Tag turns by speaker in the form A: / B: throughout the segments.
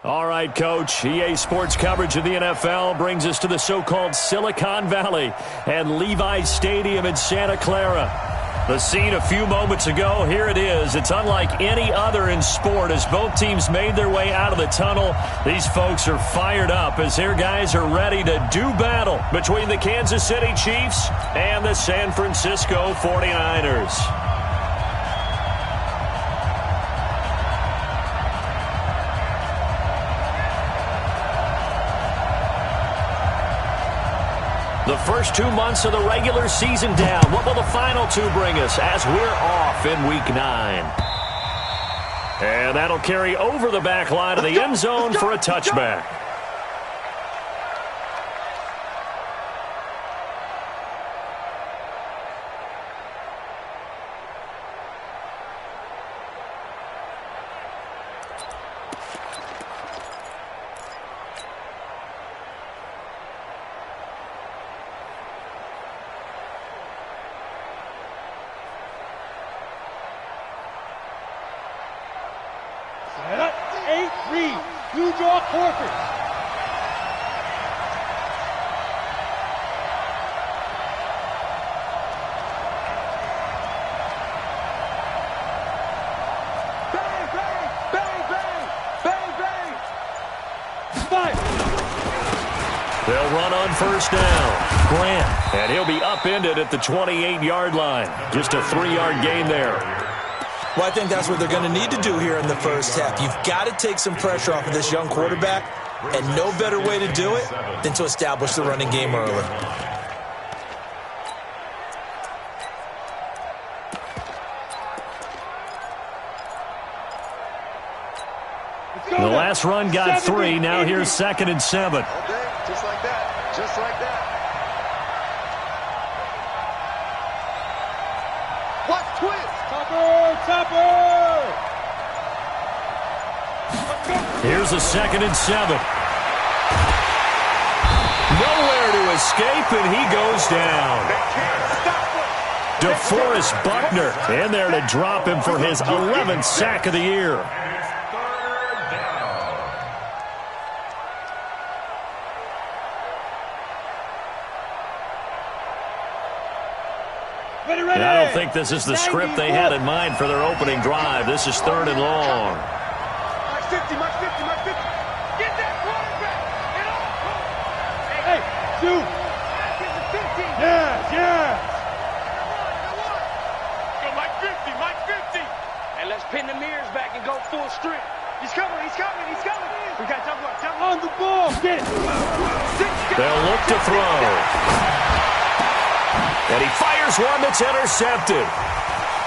A: All right, Coach. EA Sports coverage of the NFL brings us to the so-called Silicon Valley and Levi's Stadium in Santa Clara. The scene a few moments ago, here it is. It's unlike any other in sport as both teams made their way out of the tunnel. These folks are fired up as their guys are ready to do battle between the Kansas City Chiefs and the San Francisco 49ers. The first 2 months of the regular season down. What will the final two bring us as we're off in Week 9? And that'll carry over the back line of the end zone for a touchback. They'll run on first down. Grant, and he'll be upended at the 28-yard line. Just a 3-yard gain there.
B: Well, I think that's what they're going to need to do here in the first half. You've got to take some pressure off of this young quarterback, and no better way to do it than to establish the running game early.
A: The last run got 3. Now here's 2nd and 7.
C: Just like that. Just like that. What twist?
A: Topper! Here's a 2nd and 7. Nowhere to escape, and he goes down. DeForest Buckner in there to drop him for his 11th sack of the year. And I don't think this is the script they had in mind for their opening drive. This is 3rd and long.
C: Mark 50, Mark 50, Mark 50. Get that quarterback. Get off. Hey, shoot. Get the 15. Yeah. Go Mike 50, Mike 50. And let's pin the mirrors back and go full strip. He's coming. We got to jump on the ball. Get it.
A: They'll look to throw. And he fires one that's intercepted.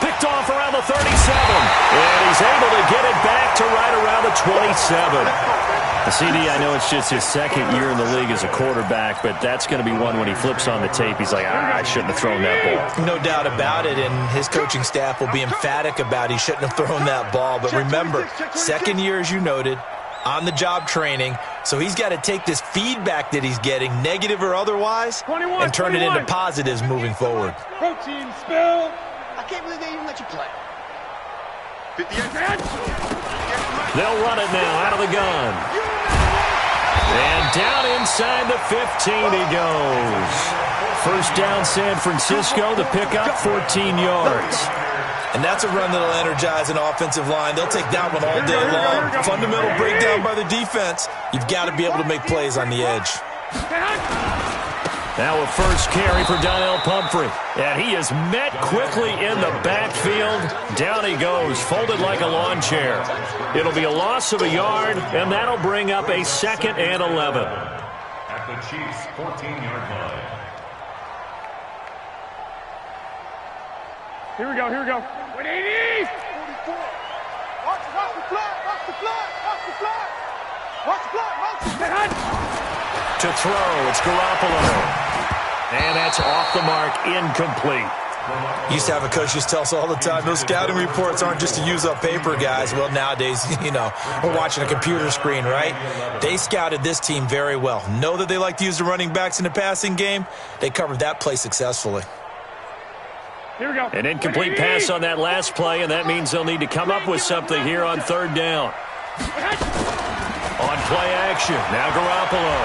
A: Picked off around the 37. And he's able to get it back to right around the 27.
D: The CD, I know it's just his 2nd year in the league as a quarterback, but that's going to be one when he flips on the tape. He's like, I shouldn't have thrown that ball.
B: No doubt about it, and his coaching staff will be emphatic about he shouldn't have thrown that ball. But remember, 2nd year, as you noted, on-the-job training, so he's got to take this feedback that he's getting, negative or otherwise, and turn it into positives moving forward.
C: Protein spill. I can't believe they even let you play. 58.
A: They'll run it now out of the gun. And down inside the 15 he goes. First down San Francisco, the pickup 14 yards.
B: And that's a run that'll energize an offensive line. They'll take that one all day long. Fundamental breakdown by the defense. You've got to be able to make plays on the edge.
A: Now a first carry for Donnell Pumphrey. And he is met quickly in the backfield. Down he goes, folded like a lawn chair. It'll be a loss of a yard, and that'll bring up a 2nd and 11.
E: At the Chiefs' 14-yard line.
C: Here we go. 180. 44. Watch the flag.
A: To throw, it's Garoppolo. And that's off the mark, incomplete.
B: Used to have a coach just tell us all the time, those scouting reports aren't just to use up paper, guys. Well, nowadays, we're watching a computer screen, right? They scouted this team very well. Know that they like to use the running backs in the passing game. They covered that play successfully.
C: Here we go.
A: An incomplete pass on that last play, and that means they'll need to come up with something here on 3rd down. play action. Now Garoppolo.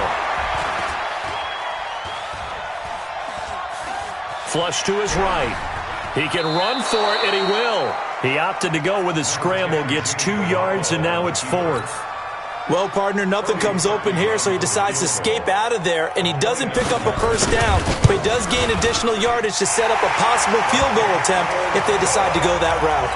A: Flush to his right. He can run for it, and he will. He opted to go with his scramble, gets 2 yards, and now it's 4th.
B: Well, partner, nothing comes open here, so he decides to escape out of there, and he doesn't pick up a first down, but he does gain additional yardage to set up a possible field goal attempt if they decide to go that route.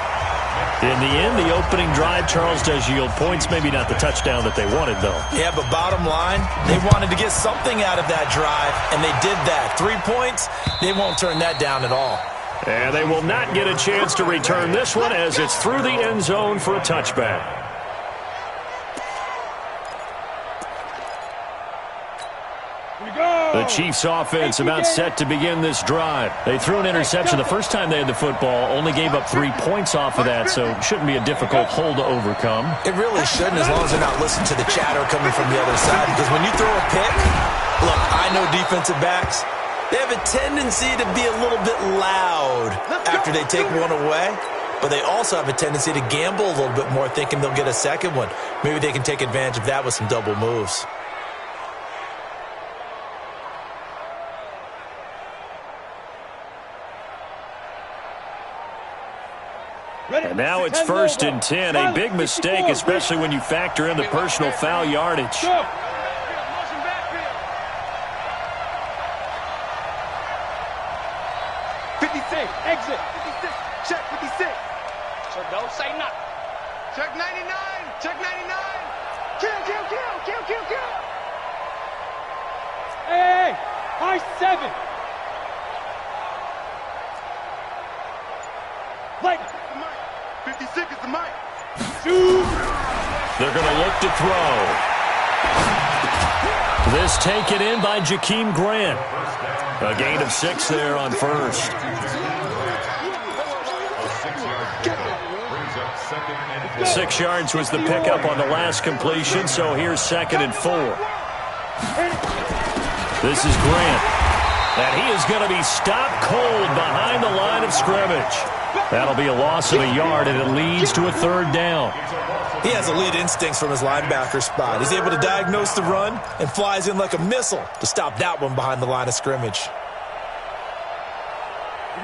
A: In the end, the opening drive, Charles, does yield points. Maybe not the touchdown that they wanted, though.
B: Yeah, but bottom line, they wanted to get something out of that drive, and they did that. 3 points, they won't turn that down at all.
A: And they will not get a chance to return this one as it's through the end zone for a touchback. The Chiefs offense about set to begin this drive. They threw an interception the first time they had the football, only gave up 3 points off of that, so it shouldn't be a difficult hole to overcome.
B: It really shouldn't, as long as they're not listening to the chatter coming from the other side, because when you throw a pick, look, I know defensive backs, they have a tendency to be a little bit loud after they take one away, but they also have a tendency to gamble a little bit more, thinking they'll get a second one. Maybe they can take advantage of that with some double moves.
A: And now it's 1st and 10. A big mistake, especially when you factor in the personal foul yardage.
C: 56, exit. 56, check 56. So don't say nothing. Check 99, check 99. Kill. Hey, high 7. Like 56 is the mic. Shoot.
A: They're going to look to throw. This taken in by Jakeem Grant. A gain of 6 there on first. 6 yards was the pickup on the last completion, so here's 2nd and 4. This is Grant. And he is going to be stopped cold behind the line of scrimmage. That'll be a loss of a yard, and it leads to a 3rd down.
B: He has elite instincts from his linebacker spot. He's able to diagnose the run and flies in like a missile to stop that one behind the line of scrimmage.
C: Here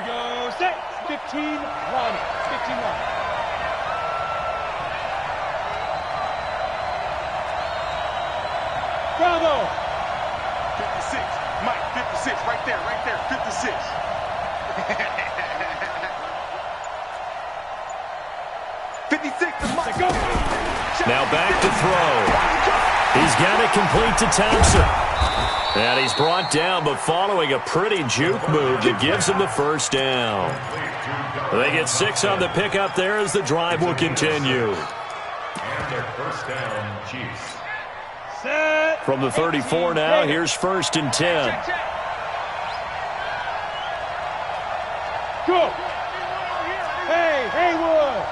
C: we go, set. 15-1. 15-1. Bravo. 56. Mike, 56. Right there. 56.
A: Now back to throw. He's got it complete to Thompson. And he's brought down, but following a pretty juke move that gives him the 1st down. They get 6 on the pickup there as the drive will continue.
E: And their 1st down, Chiefs.
A: From the 34 now, here's 1st and 10.
C: Go. Hey, Haywood.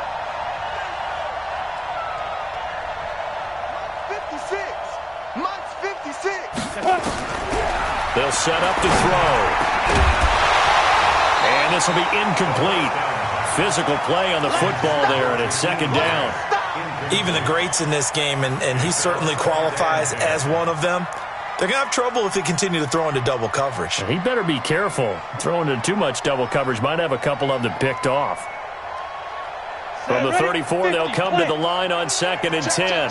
C: 56. Mike's 56.
A: They'll set up to throw. And this will be incomplete. Physical play on the football there, and it's 2nd down.
B: Even the greats in this game, and he certainly qualifies as one of them, they're going to have trouble if they continue to throw into double coverage.
A: He better be careful. Throwing into too much double coverage might have a couple of them picked off. From the 34, they'll come to the line on 2nd and 10.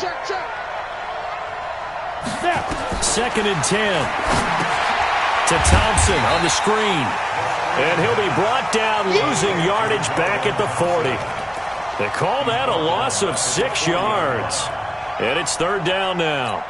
A: 2nd and 10. To Thompson on the screen. And he'll be brought down, losing yardage back at the 40. They call that a loss of 6 yards. And it's 3rd down now.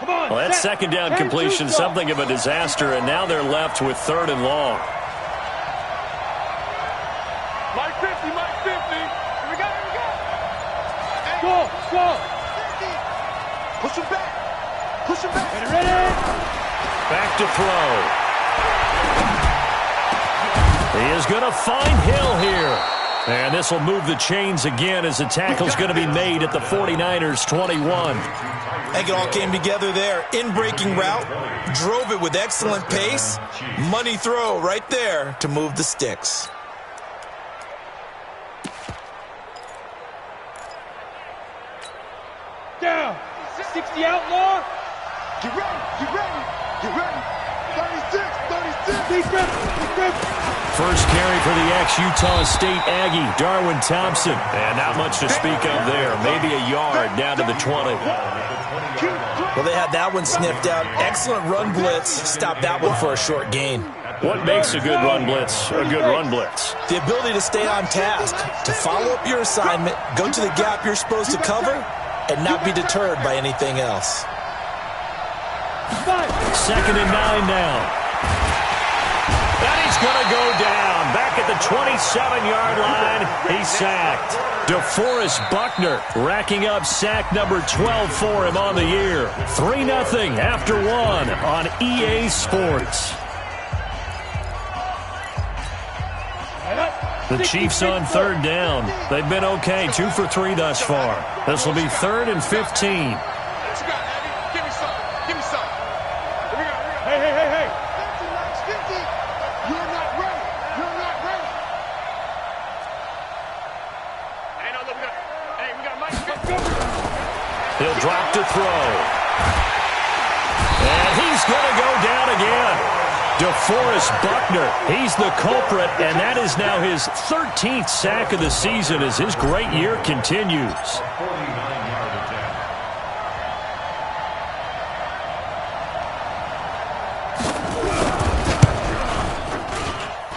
A: Well, that 2nd down completion, something of a disaster, and now they're left with 3rd and long.
C: Mike 50, Mike 50. Here we go. Go. Push him back. Ready.
A: Back to throw. He is going to find Hill here. And this will move the chains again as the tackle's going to be made at the 49ers' 21.
B: I think it all came together there. In-breaking route, drove it with excellent pace. Money throw right there to move the sticks.
C: Down. 60 outlaw. Get ready. Get ready. Get ready. 36. 36. Big grip. Big grip.
A: First carry for the ex-Utah State Aggie, Darwin Thompson. And not much to speak of there. Maybe a yard down to the 20.
B: Well, they had that one sniffed out. Excellent run blitz. Stopped that one for a short gain.
A: What makes a good run blitz a good run blitz?
B: The ability to stay on task, to follow up your assignment, go to the gap you're supposed to cover, and not be deterred by anything else.
A: 2nd and 9 now. And he's going to go down. Back at the 27-yard line. He's sacked. DeForest Buckner racking up sack number 12 for him on the year. 3-0 after 1 on EA Sports. The Chiefs on 3rd down. They've been okay, 2 for 3 thus far. This will be 3rd and 15. He'll drop to throw. And he's going to go down again. DeForest Buckner, he's the culprit, and that is now his 13th sack of the season as his great year continues.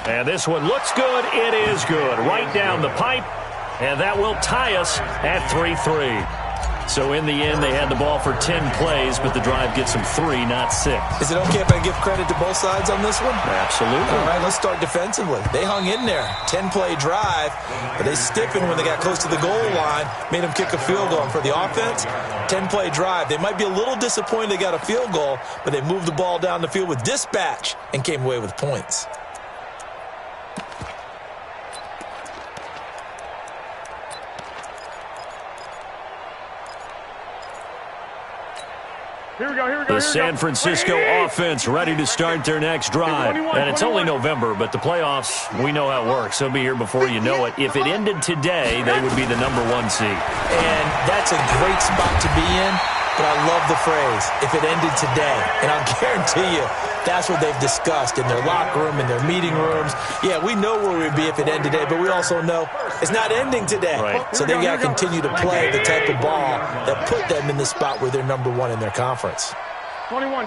A: And this one looks good. It is good. Right down the pipe, and that will tie us at 3-3. So in the end, they had the ball for 10 plays, but the drive gets them 3, not 6.
B: Is it okay if I give credit to both sides on this one?
A: Absolutely.
B: All right, let's start defensively. They hung in there. 10-play drive, but they stiffened when they got close to the goal line, made them kick a field goal. And for the offense, 10-play drive. They might be a little disappointed they got a field goal, but they moved the ball down the field with dispatch and came away with points.
C: Here we go.
A: The San Francisco offense ready to start their next drive. And it's only November, but the playoffs, we know how it works. They'll be here before you know it. If it ended today, they would be the #1 seed.
B: And that's a great spot to be in, but I love the phrase, if it ended today. And I'll guarantee you, that's what they've discussed in their locker room, in their meeting rooms. Yeah, we know where we'd be if it ended today, but we also know it's not ending today.
A: Right.
B: So they've got to continue to play the type of ball that put them in the spot where they're #1 in their conference.
C: 21.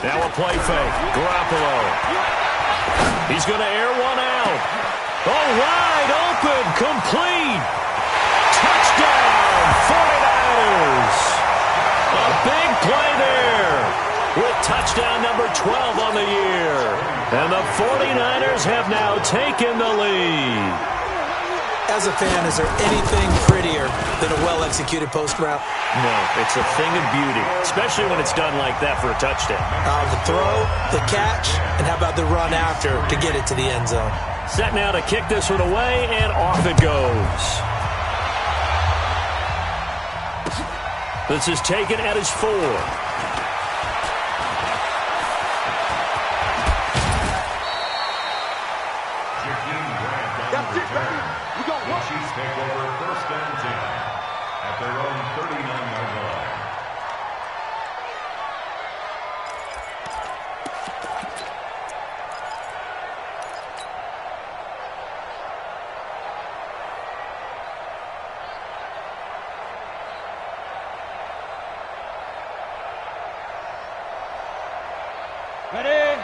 A: Now a play fake. Garoppolo. He's going to air one out. Oh, wide open. Complete. Touchdown, 49ers. A big play there with touchdown number 12 on the year. And the 49ers have now taken the lead.
B: As a fan, is there anything prettier than a well-executed post route?
A: No, it's a thing of beauty, especially when it's done like that for a touchdown.
B: The throw, the catch, and how about the run after to get it to the end zone?
A: Set now to kick this one away, and off it goes. This is taken at his 4.
C: That's it, baby. We got one.
E: Chiefs take over 1st and 10 at their own 39-yard line.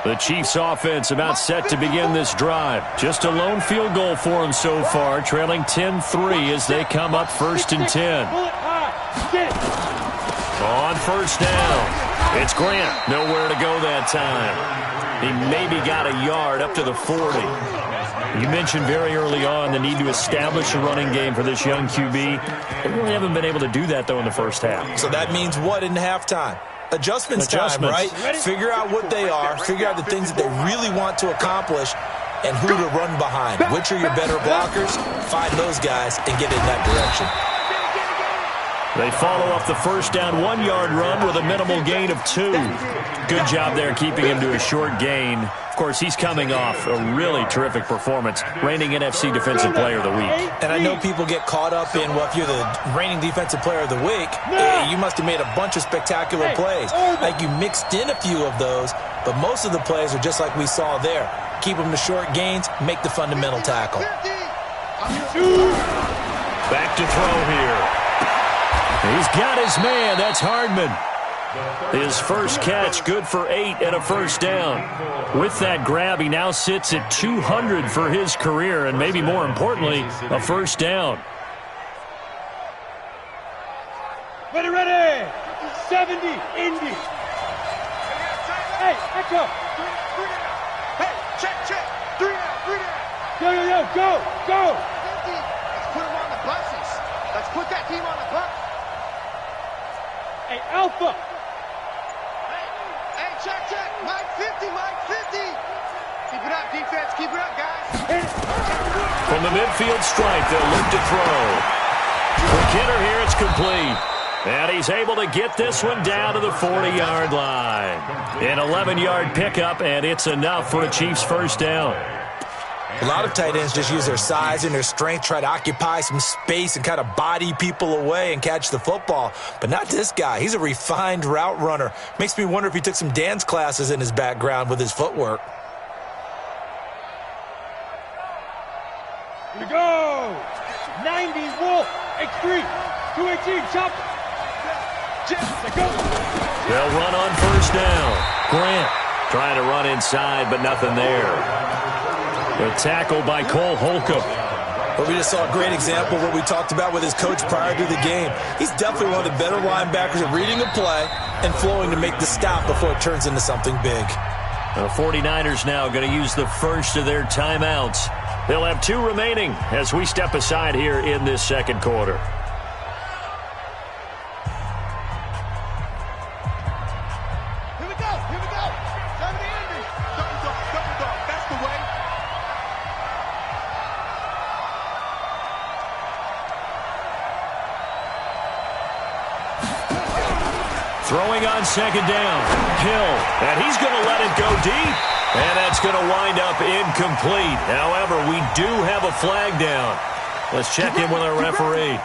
A: The Chiefs offense about set to begin this drive. Just a lone field goal for them so far, trailing 10-3 as they come up 1st and 10. On 1st down, it's Grant. Nowhere to go that time. He maybe got a yard up to the 40. You mentioned very early on the need to establish a running game for this young QB. They really haven't been able to do that, though, in the first half.
B: So that means what in halftime? Adjustments time, right? Figure out what they are, figure out the things that they really want to accomplish, and who to run behind. Which are your better blockers? Find those guys and get in that direction.
A: They follow up the first down 1-yard run with a minimal gain of 2. Good job there keeping him to a short gain. Of course, he's coming off a really terrific performance, reigning NFC Defensive Player of the Week.
B: And I know people get caught up in, well, if you're the reigning Defensive Player of the Week, you must have made a bunch of spectacular plays. Like you mixed in a few of those, but most of the plays are just like we saw there. Keep them to short gains, make the fundamental tackle.
A: Back to throw here. He's got his man. That's Hardman. His first catch, good for 8 and a first down. With that grab, he now sits at 200 for his career, and maybe more importantly, a first down.
C: Ready. 70, Indy. Hey, echo. Hey, check. 3 down. Go. Let's put him on the buses. Let's put that team on the bus. Hey, Alpha. Hey, check. Mike 50. Keep it up, defense. Keep it up, guys.
A: From the midfield stripe, they'll look to throw. For Kidder here, it's complete. And he's able to get this one down to the 40-yard line. An 11-yard pickup, and it's enough for a Chiefs first down.
B: A lot of tight ends just use their size and their strength, try to occupy some space and kind of body people away and catch the football. But not this guy. He's a refined route runner. Makes me wonder if he took some dance classes in his background with his footwork.
C: Here we go. 90, Wolf. X3. 218, chop.
A: They'll run on first down. Grant trying to run inside, but nothing there. The tackle by Cole Holcomb.
B: But we just saw a great example of what we talked about with his coach prior to the game. He's definitely one of the better linebackers at reading a play and flowing to make the stop before it turns into something big.
A: The 49ers now going to use the first of their timeouts. They'll have 2 remaining as we step aside here in this second quarter.
C: Here we go. 70, Indy. Double dog. That's the way.
A: Throwing on second down. Hill, and he's going to let it go deep. And that's going to wind up incomplete. However, we do have a flag down. Let's check in with our referee.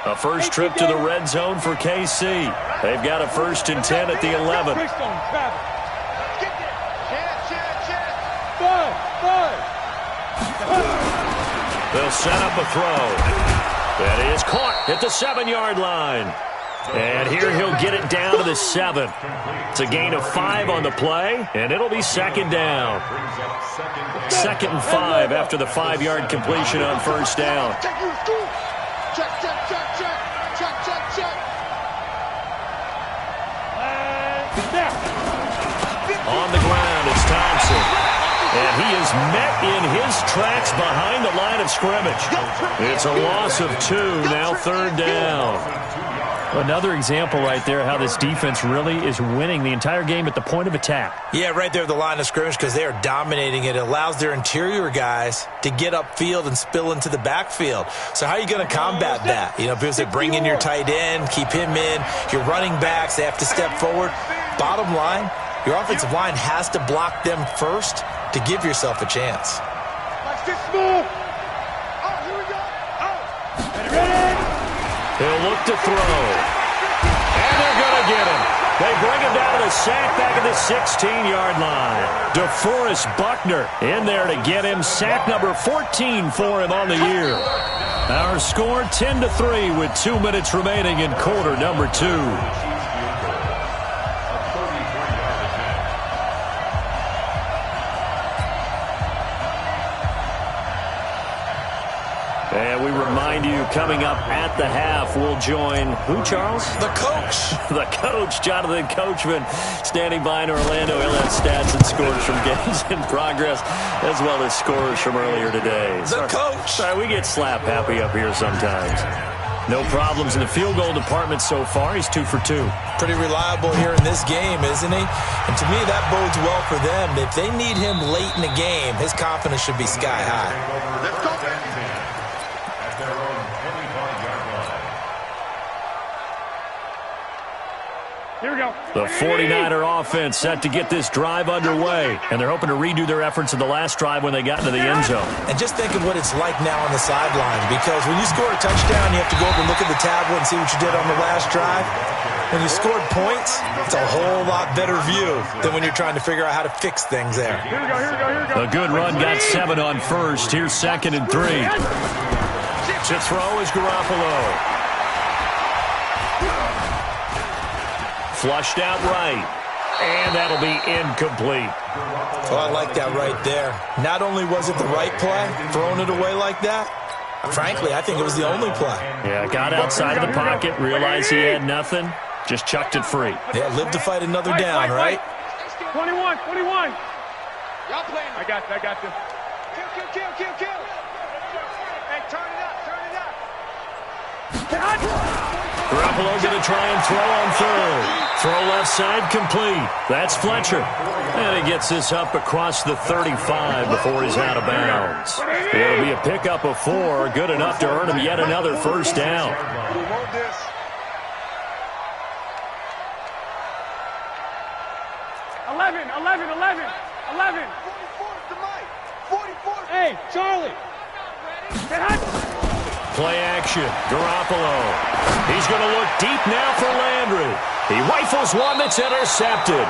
A: A first trip to the red zone for KC. They've got a 1st and 10 at the 11. They'll set up a throw. That is caught at the 7-yard line. And here he'll get it down to the 7. It's a gain of 5 on the play, and it'll be second down. 2nd and 5 after the 5-yard completion on first down.
C: Check.
A: On the ground, it's Thompson. And he is met in his tracks behind the line of scrimmage. It's a loss of 2, now 3rd down. Another example right there how this defense really is winning the entire game at the point of attack.
B: Yeah, right there at the line of scrimmage because they are dominating it. It allows their interior guys to get upfield and spill into the backfield. So how are you going to combat that? You know, people say bring in your tight end, keep him in. Your running backs, they have to step forward. Bottom line, your offensive line has to block them first to give yourself a chance.
C: Watch this move. Oh, here we go. Oh. Ready.
A: He'll look to throw. And they're going to get him. They bring him down to the sack back at the 16-yard line. DeForest Buckner in there to get him. Sack number 14 for him on the year. Our score 10-3 with 2 minutes remaining in quarter number 2. And we remind you, coming up at the half, we'll join who, Charles?
B: The coach.
A: The coach, Jonathan Coachman, standing by in Orlando. He'll have stats and scores from games in progress, as well as scores from earlier today.
B: The coach.
A: Sorry, we get slap happy up here sometimes. No problems in the field goal department so far. He's 2 for 2.
B: Pretty reliable here in this game, isn't he? And to me, that bodes well for them. If they need him late in the game, his confidence should be sky high.
C: Let's go. Here we go.
A: The 49er offense set to get this drive underway, and they're hoping to redo their efforts in the last drive when they got into the end zone.
B: And just think of what it's like now on the sidelines, because when you score a touchdown, you have to go over and look at the tablet and see what you did on the last drive. When you scored points, it's a whole lot better view than when you're trying to figure out how to fix things there.
C: Here we go, here we go, here we go.
A: A good run got 7 on first. Here's 2nd and 3. To throw is Garoppolo. Flushed out right. And that'll be incomplete.
B: Oh, I like that right there. Not only was it the right play, throwing it away like that, frankly, I think it was the only play.
A: Yeah, got outside of the pocket, realized he had nothing, just chucked it free.
B: Yeah, live to fight another down, right?
C: 21, 21. Y'all playing. I got this. Kill. Hey, turn it up.
A: Garoppolo going to try and throw on third. Throw left side complete. That's Fletcher. And he gets this up across the 35 before he's out of bounds. It'll be a pickup of 4, good enough to earn him yet another first down.
C: Eleven. 44. Hey, Charlie.
A: Play action. Garoppolo. He's going to look deep now for Landry. He rifles one that's intercepted.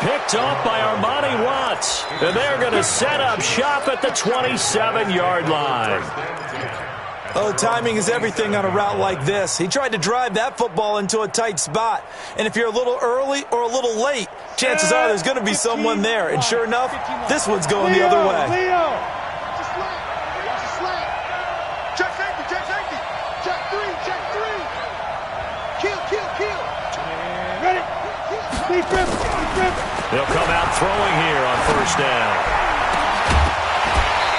A: Picked off by Armani Watts. And they're going to set up shop at the 27-yard line.
B: Oh, timing is everything on a route like this. He tried to drive that football into a tight spot. And if you're a little early or a little late, chances are there's going to be someone there. And sure enough, this one's going the other way.
A: They'll come out throwing here on first down.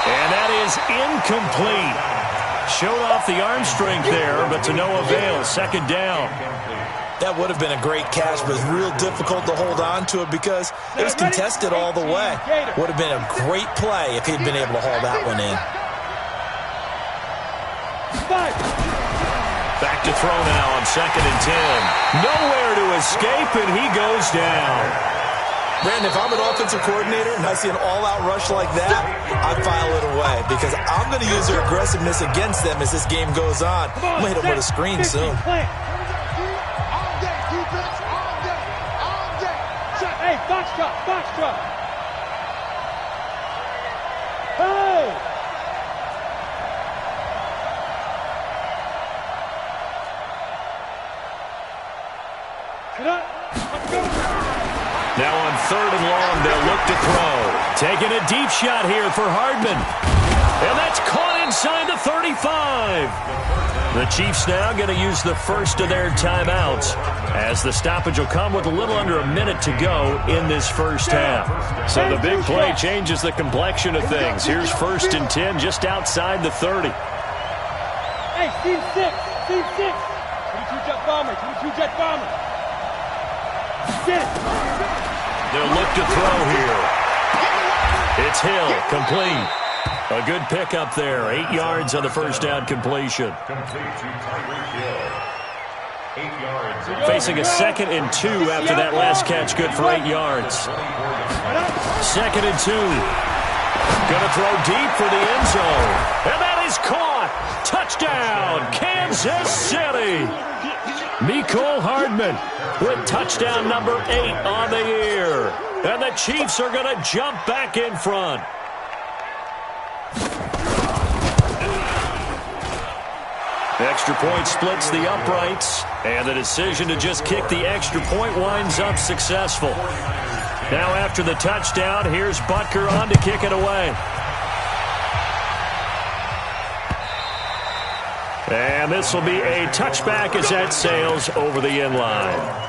A: And that is incomplete. Showed off the arm strength there, but to no avail. 2nd down.
B: That would have been a great catch, but it was real difficult to hold on to it because it was contested all the way. Would have been a great play if he'd been able to haul that one in.
A: Back to throw now on 2nd and 10. Nowhere to escape, and he goes down.
B: Brandon, if I'm an offensive coordinator and I see an all-out rush like that, I'd file it away because I'm going to use their aggressiveness against them as this game goes on. I'm going to hit them with a screen soon.
C: Hey, box drop. Hey!
A: Now on 3rd and long, they'll look to throw. Taking a deep shot here for Hardman. And that's caught inside the 35. The Chiefs now going to use the first of their timeouts as the stoppage will come with a little under a minute to go in this first half. So the big play changes the complexion of things. Here's 1st and 10 just outside the 30.
C: Hey, team 6. 22-jet bomber. Get it.
A: They'll look to throw here. It's Hill, complete. A good pickup there. 8 yards on the first down completion. Facing a 2nd and 2 after that last catch, good for 8 yards. 2nd and 2. Gonna throw deep for the end zone. And that is caught. Touchdown, Kansas City. Mecole Hardman with touchdown number 8 on the year. And the Chiefs are going to jump back in front. Extra point splits the uprights. And the decision to just kick the extra point winds up successful. Now after the touchdown, here's Butker on to kick it away. And this will be a touchback as that sails over the end line.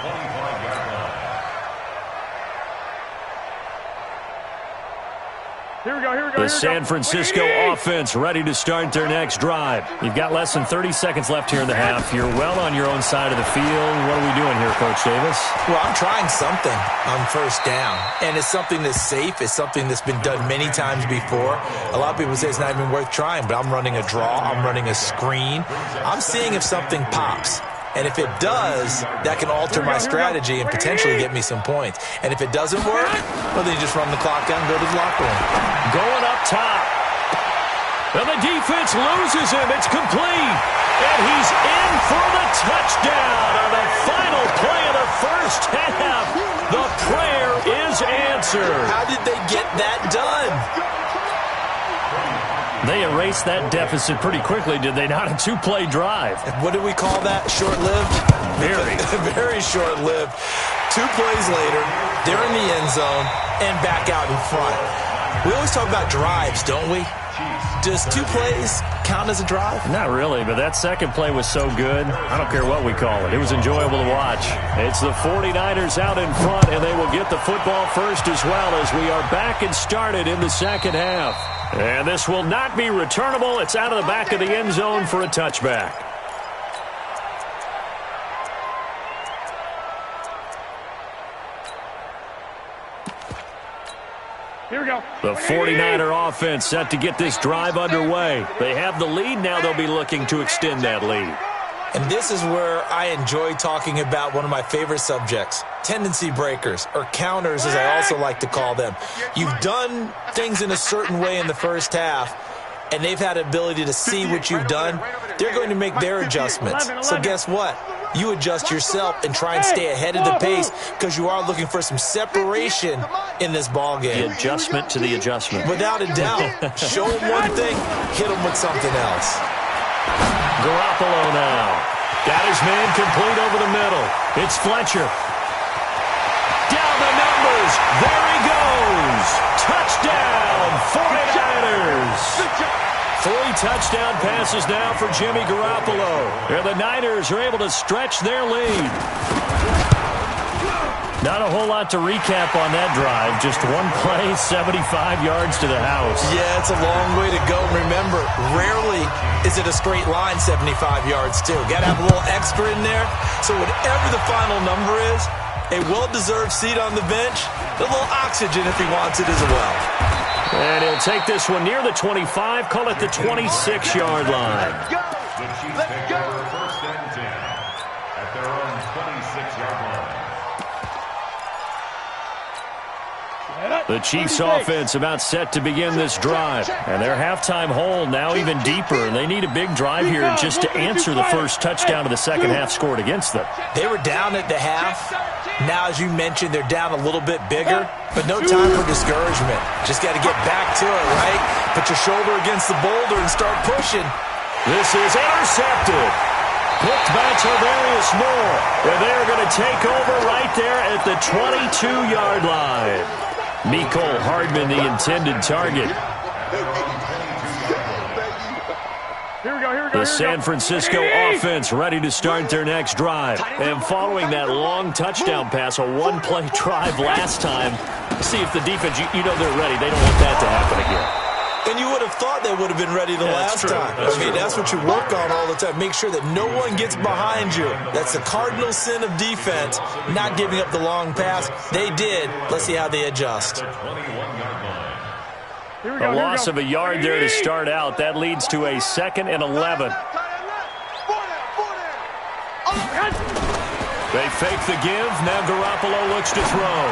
C: Here we go.
A: The San Francisco offense ready to start their next drive. You've got less than 30 seconds left here in the half. You're well on your own side of the field. What are we doing here, Coach Davis?
B: Well, I'm trying something on first down, and it's something that's safe. It's something that's been done many times before. A lot of people say it's not even worth trying, but I'm running a draw. I'm running a screen. I'm seeing if something pops. And if it does, that can alter my strategy and potentially get me some points. And if it doesn't work, well, then you just run the clock out and go to the locker room.
A: Going up top. And the defense loses him. It's complete. And he's in for the touchdown on the final play of the first half. The prayer is answered.
B: How did they get that done?
A: They erased that deficit pretty quickly, did they not? A two-play drive.
B: What do we call that? Short-lived?
A: Very.
B: Very short-lived. 2 plays later, they're in the end zone and back out in front. We always talk about drives, don't we? Does 2 plays count as a drive?
A: Not really, but that second play was so good. I don't care what we call it. It was enjoyable to watch. It's the 49ers out in front, and they will get the football first as well as we are back and started in the second half. And this will not be returnable. It's out of the back of the end zone for a touchback.
C: Here we go.
A: The 49er offense set to get this drive underway. They have the lead. Now they'll be looking to extend that lead.
B: And this is where I enjoy talking about one of my favorite subjects, tendency breakers, or counters as I also like to call them. You've done things in a certain way in the first half, and they've had the ability to see what you've done. They're going to make their adjustments. So guess what? You adjust yourself and try and stay ahead of the pace because you are looking for some separation in this ball game.
A: The adjustment to the adjustment.
B: Without a doubt. Show them one thing, hit them with something else.
A: Garoppolo now. Got his man complete over the middle. It's Fletcher. Down the numbers. There he goes. Touchdown, 49ers. 3 touchdown passes now for Jimmy Garoppolo. And the Niners are able to stretch their lead. Not a whole lot to recap on that drive. Just one play, 75 yards to the house.
B: Yeah, it's a long way to go. Remember, rarely is it a straight line 75 yards, too. Got to have a little extra in there. So whatever the final number is, a well-deserved seat on the bench, a little oxygen if he wants it as well.
A: And he'll take this one near the 25, call it the 26-yard line.
E: The Chiefs take over 1st and 10 at their own 26-yard line.
A: The Chiefs offense about set to begin this drive. And their halftime hole now even deeper. And they need a big drive here just to answer the first touchdown of the second half scored against them.
B: They were down at the half. Now, as you mentioned, they're down a little bit bigger. But no time for discouragement. Just got to get back to it, right? Put your shoulder against the boulder and start pushing.
A: This is intercepted. Picked by Tavarius Moore. And they're going to take over right there at the 22-yard line. Mecole Hardman, the intended target. The San Francisco offense ready to start their next drive. And following that long touchdown pass, a one-play drive last time, see if the defense, you know they're ready. They don't want that to happen again.
B: And you would have thought they would have been ready the last time. That's what you work on all the time. Make sure that no one gets behind you. That's the cardinal sin of defense, not giving up the long pass. They did. Let's see how they adjust.
A: A loss of a yard there to start out. That leads to a 2nd and 11. They fake the give. Now Garoppolo looks to throw.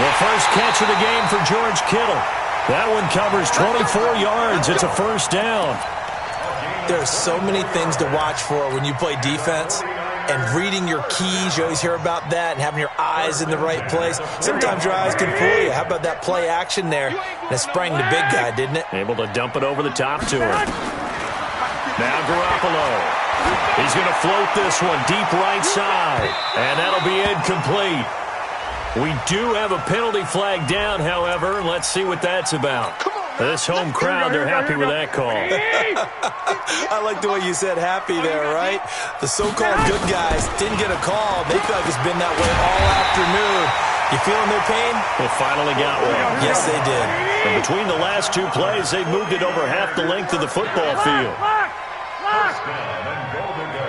A: The first catch of the game for George Kittle. That one covers 24 yards. It's a first down.
B: There are so many things to watch for when you play defense. And reading your keys, you always hear about that, and having your eyes in the right place. Sometimes your eyes can fool you. How about that play action there? And it sprang the big guy, didn't it?
A: Able to dump it over the top to him. Now Garoppolo. He's going to float this one deep right side. And that'll be incomplete. We do have a penalty flag down, however. Let's see what that's about. This home crowd, they're happy with that call.
B: I like the way you said happy there, right? The so-called good guys didn't get a call. They feel like it's been that way all afternoon. You feeling their pain?
A: They finally got one.
B: Yes, they did.
A: And between the last 2 plays, they've moved it over half the length of the football field.
E: First down and goal to go.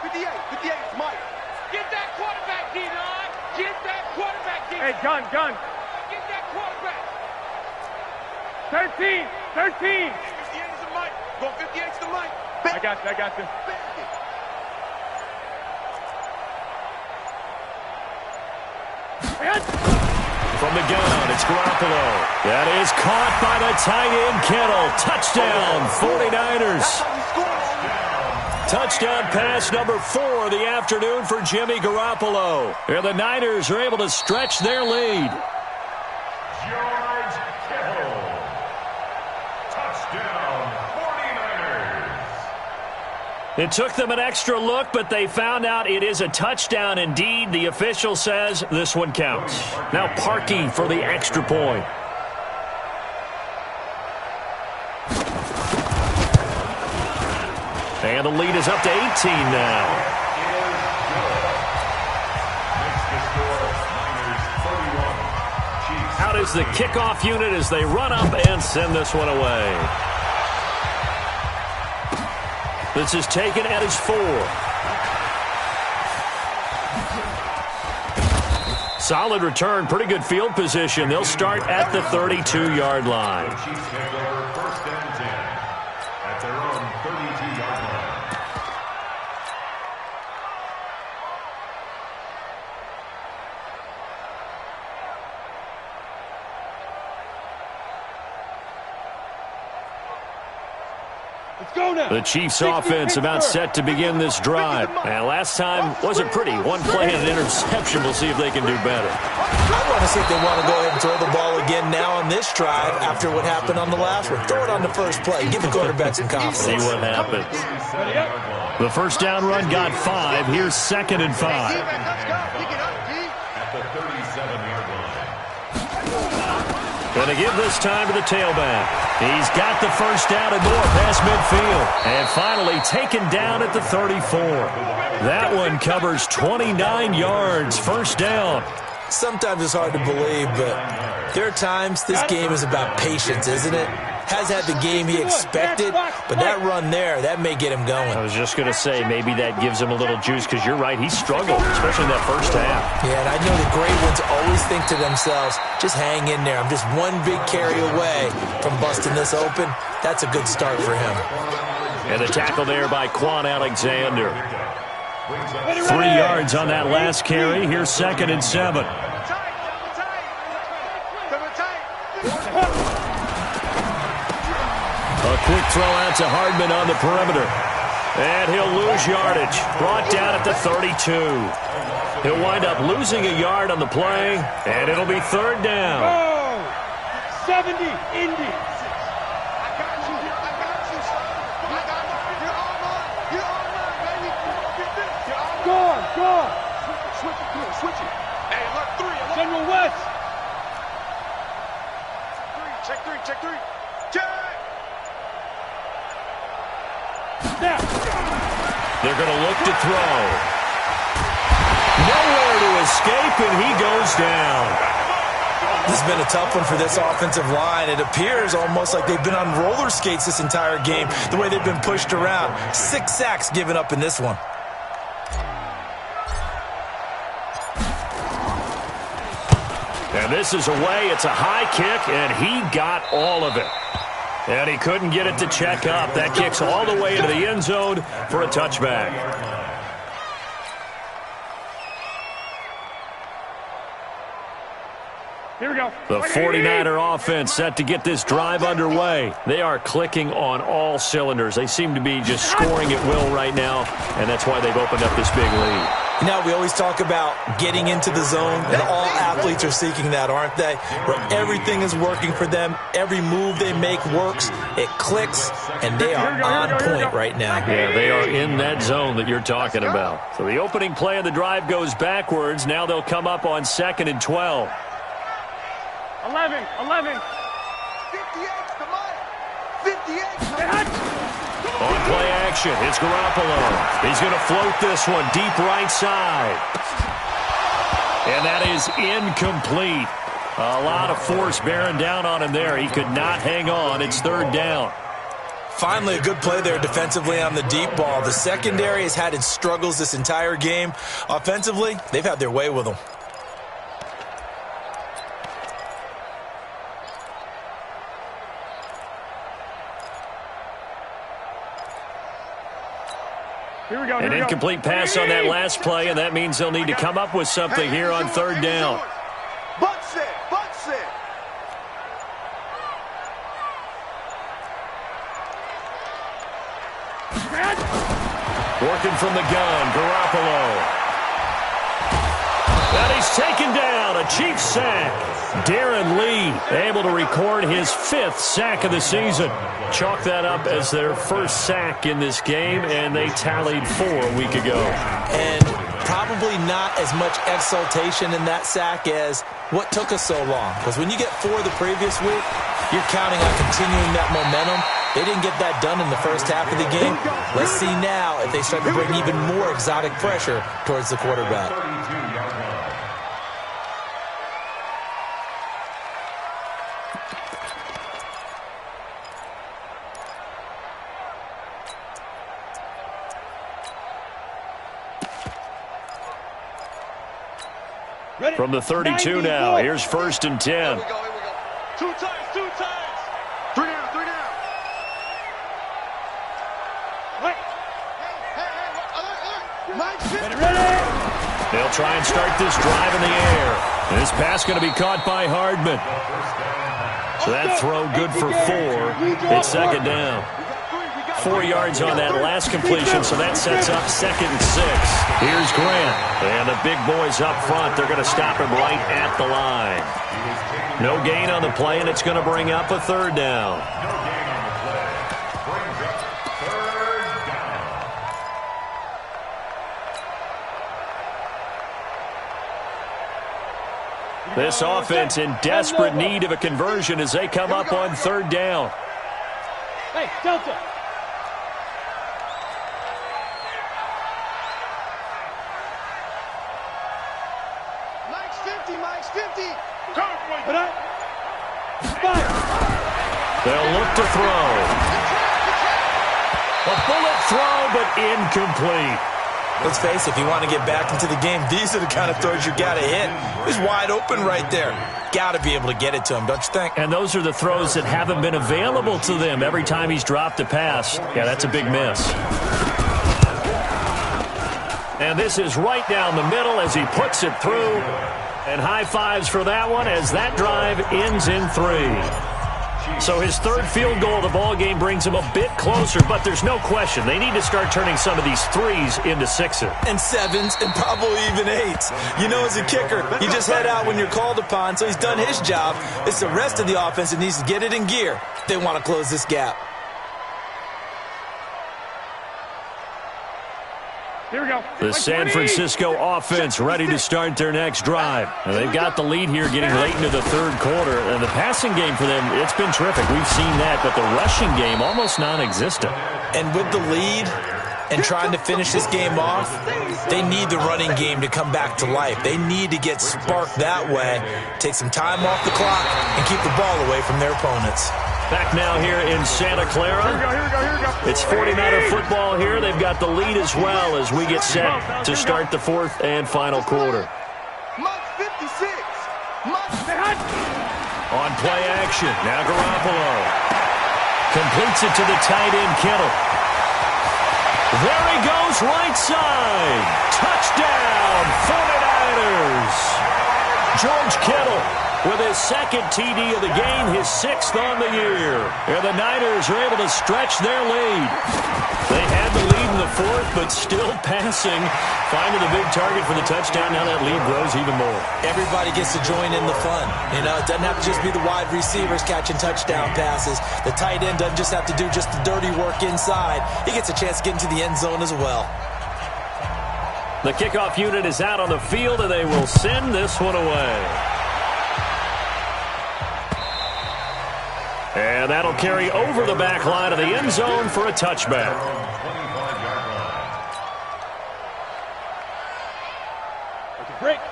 C: 58, 58, Mike. Get that quarterback, D-Line. Get that quarterback, D-Line. Hey, gun. Get that quarterback. 13. 58 is the Mike. Go 58 is the Mike. I got you. I got you.
A: From the gun, it's Garoppolo. That is caught by the tight end, Kittle. Touchdown, 49ers. Touchdown pass number 4 of the afternoon for Jimmy Garoppolo. And the Niners are able to stretch their lead.
E: George Kittle. Touchdown, 49ers.
A: It took them an extra look, but they found out it is a touchdown indeed. The official says this one counts. Now Parkey for the extra point. And the lead is up to 18 now. Out is the kickoff unit as they run up and send this one away. This is taken at his 4. Solid return, pretty good field position. They'll start at the 32-yard line.
E: Chiefs take over first and 10 at their own 32-yard line.
C: Let's go now.
A: The Chiefs offense about set to begin this drive. And last time wasn't pretty. One play and an interception. We'll see if they can do better.
B: I want to see if they want to go ahead and throw the ball again now on this drive after what happened on the last one. Throw it on the first play. Give the quarterback some confidence.
A: See what happens. The first down run got 5. Here's 2nd and 5.
E: At the 37-yard line.
A: Going to give this time to the tailback. He's got the first down and more past midfield. And finally taken down at the 34. That one covers 29 yards. First down.
B: Sometimes it's hard to believe, but there are times this game is about patience, isn't it? Has had the game he expected, but that run there, that may get him going.
A: I was just going to say, maybe that gives him a little juice, because you're right, he struggled, especially in that first half.
B: Yeah, and I know the great ones always think to themselves, just hang in there. I'm just one big carry away from busting this open. That's a good start for him.
A: And the tackle there by Quan Alexander. 3 yards on that last carry. Here's 2nd and 7. A quick throw out to Hardman on the perimeter. And he'll lose yardage. Brought down at the 32. He'll wind up losing a yard on the play, and it'll be 3rd down.
C: Go! 70, Indy. Go on, go on. Switch it. Hey, look, 3. General West. Check 3. Check. Snap.
A: They're going to look to throw. Nowhere to escape, and he goes down.
B: This has been a tough one for this offensive line. It appears almost like they've been on roller skates this entire game, the way they've been pushed around. 6 sacks given up in this one.
A: And this is away. It's a high kick, and he got all of it. And he couldn't get it to check up. That kicks all the way into the end zone for a touchback.
C: Here we go.
A: The 49er offense set to get this drive underway. They are clicking on all cylinders. They seem to be just scoring at will right now, and that's why they've opened up this big lead.
B: Now, we always talk about getting into the zone, and all athletes are seeking that, aren't they? Where everything is working for them, every move they make works, it clicks, and they are on point right now.
A: Yeah, they are in that zone that you're talking about. So the opening play of the drive goes backwards. Now they'll come up on 2nd and 12.
C: 11. 58, come on. 58.
A: On play action, it's Garoppolo. He's going to float this one deep right side. And that is incomplete. A lot of force bearing down on him there. He could not hang on. It's 3rd down.
B: Finally, a good play there defensively on the deep ball. The secondary has had its struggles this entire game. Offensively, they've had their way with them.
C: Here we go.
A: An incomplete pass on that last play, and that means they'll need to come up with something here on third down.
C: Butts it. Butts it.
A: Working from the gun, Garoppolo. And he's taken down, a Chiefs sack. Darren Lee able to record his 5th sack of the season. Chalk that up as their first sack in this game, and they tallied 4 a week ago.
B: And probably not as much exultation in that sack as what took us so long. Because when you get 4 the previous week, you're counting on continuing that momentum. They didn't get that done in the first half of the game. Let's see now if they start to bring even more exotic pressure towards the quarterback.
A: From the 32 now, here's 1st and 10.
C: Here we go. 2 times. 3 down. Hey.
A: They'll try and start this drive in the air. This pass going to be caught by Hardman. So that throw good for 4. It's 2nd down. 4 yards on that last completion, so that sets up 2nd and 6. Here's Grant. And the big boys up front, they're going to stop him right at the line. No gain on the play, and it's going to bring up a 3rd down. This offense in desperate need of a conversion as they come up on 3rd down.
C: Hey, Delta. Mike's 50.
A: They'll look to throw. A bullet throw, but incomplete.
B: Let's face it, if you want to get back into the game, these are the kind of throws you got to hit. He's wide open right there. Got to be able to get it to him, don't you think?
A: And those are the throws that haven't been available to them every time he's dropped a pass. Yeah, that's a big miss. And this is right down the middle as he puts it through. And high fives for that one as that drive ends in 3. So his 3rd field goal of the ball game brings him a bit closer, but there's no question they need to start turning some of these 3s into 6s.
B: And 7s and probably even 8s. You know, as a kicker, you just head out when you're called upon, so he's done his job. It's the rest of the offense that needs to get it in gear. They want to close this gap.
C: Here we go.
A: The San Francisco offense ready to start their next drive. Now, they've got the lead here getting late into the 3rd quarter. And the passing game for them, it's been terrific. We've seen that, but the rushing game almost non-existent.
B: And with the lead and trying to finish this game off, they need the running game to come back to life. They need to get sparked that way, take some time off the clock, and keep the ball away from their opponents.
A: Back now here in Santa Clara.
C: Here we go.
A: It's 49er football here. They've got the lead as well as we get set to start the 4th and final quarter.
C: Mike's 56.
A: On play action, now Garoppolo. Completes it to the tight end, Kittle. There he goes, right side. Touchdown, 49ers. George Kittle with his 2nd TD of the game, his 6th on the year. And the Niners are able to stretch their lead. They had the lead in the 4th, but still passing. Finding the big target for the touchdown. Now that lead grows even more.
B: Everybody gets to join in the fun. You know, it doesn't have to just be the wide receivers catching touchdown passes. The tight end doesn't just have to do just the dirty work inside. He gets a chance to get into the end zone as well.
A: The kickoff unit is out on the field, and they will send this one away. And that'll carry over the back line of the end zone for a touchback.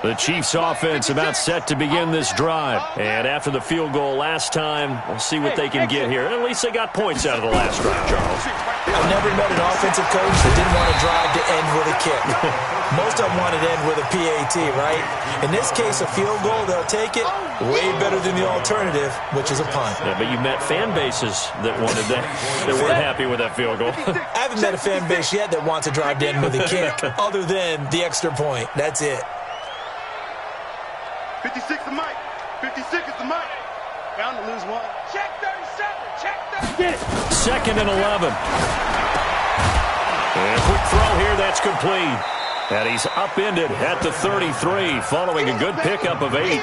A: The Chiefs offense about set to begin this drive. And after the field goal last time, we'll see what they can get here. At least they got points out of the last drive, Charles.
B: I've never met an offensive coach that didn't want to drive to end with a kick. Most of them want to end with a PAT, right? In this case, a field goal, they'll take it. Way better than the alternative, which is a punt.
A: Yeah, but you met fan bases that wanted that, that weren't happy with that field goal.
B: I haven't met a fan base yet that wants to drive to end with a kick, other than the extra point. That's it.
C: 56 the mic. 56 is the mic. Bound to lose one. Check 37. Check 30. Get it.
A: 2nd and 11. And a quick throw here. That's complete. And he's upended at the 33 following a good pickup of 8.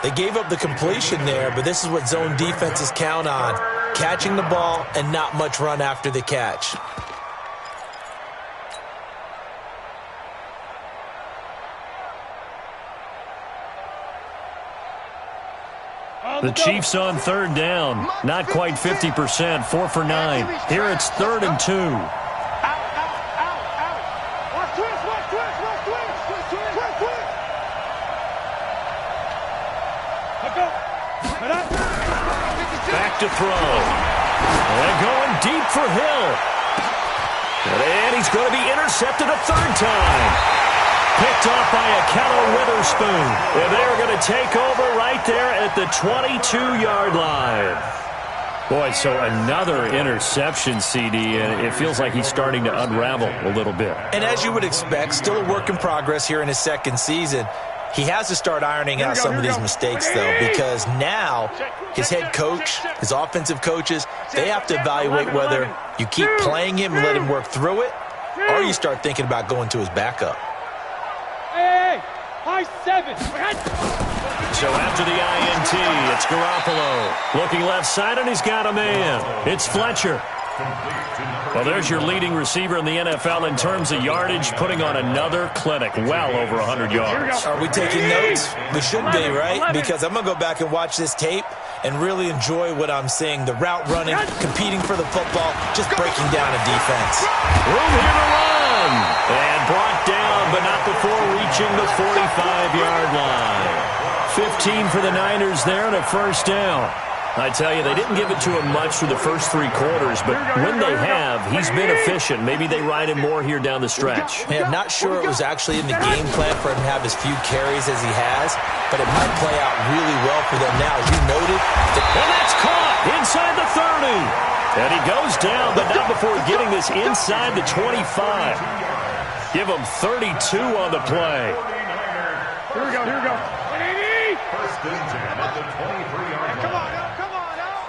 B: They gave up the completion there, but this is what zone defenses count on. Catching the ball and not much run after the catch.
A: The Chiefs on 3rd down. Not quite 50%. 4 for 9. Here it's 3rd and 2.
C: Out, out, out, out. Watch twist, watch twist, watch twist. Twist, twist, twist, twist. Let go.
A: Back to throw. And going deep for Hill. And he's going to be intercepted a 3rd time. Picked off by Akello Witherspoon. And they're going to take over right there at the 22-yard line. Boy, so another interception, CD, and it feels like he's starting to unravel a little bit.
B: And as you would expect, still a work in progress here in his 2nd season. He has to start ironing out some of these mistakes, though, because now his head coach, his offensive coaches, they have to evaluate whether you keep playing him and let him work through it, or you start thinking about going to his backup.
C: Hey, high 7.
A: So after the INT, it's Garoppolo. Looking left side, and he's got a man. It's Fletcher. Well, there's your leading receiver in the NFL in terms of yardage, putting on another clinic, well over 100 yards.
B: Are we taking notes? We should be, right? Because I'm going to go back and watch this tape and really enjoy what I'm seeing. The route running, competing for the football, just breaking down a defense.
A: Room here to run. And brought down, but not before reaching the 45-yard line. 15 for the Niners there and a 1st down. I tell you, they didn't give it to him much through the first 3 quarters, but when they have, he's been efficient. Maybe they ride him more here down the stretch.
B: Yeah, I'm not sure it was actually in the game plan for him to have as few carries as he has, but it might play out really well for them now. As you noted,
A: and that's caught inside the 30. And he goes down, but not before getting this inside the 25. Give him 32 on the play.
C: Here we go, here we go.
E: 1st and 10 at the 23-yard line.
C: Come on, out, come on, out.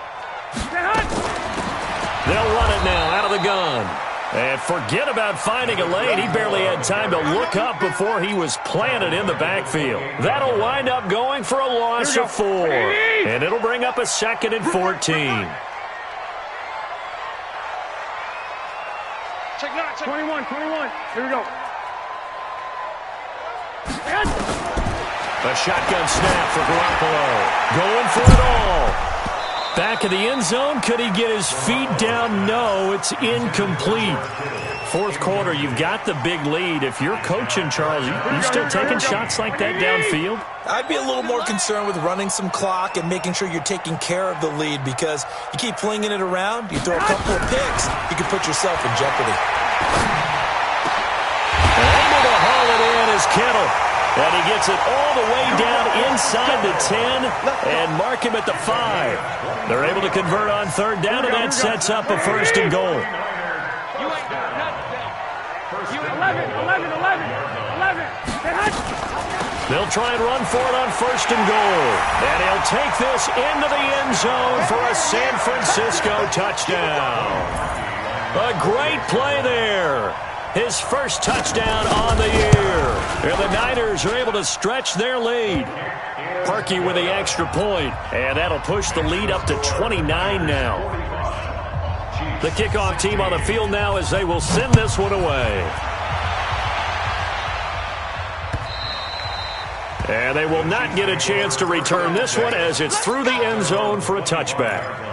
A: They'll run it now out of the gun. And forget about finding a lane. He barely had time to look up before he was planted in the backfield. That'll wind up going for a loss of 4. And it'll bring up a 2nd and 14.
C: Check 9, check 21, 21. Here we go.
A: A shotgun snap for Garoppolo. Going for it all. Back of the end zone. Could he get his feet down? No, it's incomplete. 4th quarter, you've got the big lead. If you're coaching, Charles, you still taking shots like that downfield?
B: I'd be a little more concerned with running some clock and making sure you're taking care of the lead, because you keep flinging it around, you throw a couple of picks, you could put yourself in jeopardy.
A: Able to haul it in is Kittle. And he gets it all the way down inside the 10 and mark him at the 5. They're able to convert on 3rd down, and that sets up a 1st and goal.
C: You ain't got nothing. You 11.
A: They'll try and run for it on 1st and goal. And he'll take this into the end zone for a San Francisco touchdown. A great play there. His first touchdown on the year. And the Niners are able to stretch their lead. Parkey with the extra point, and that'll push the lead up to 29 now. The kickoff team on the field now as they will send this one away. And they will not get a chance to return this one as it's through the end zone for a touchback.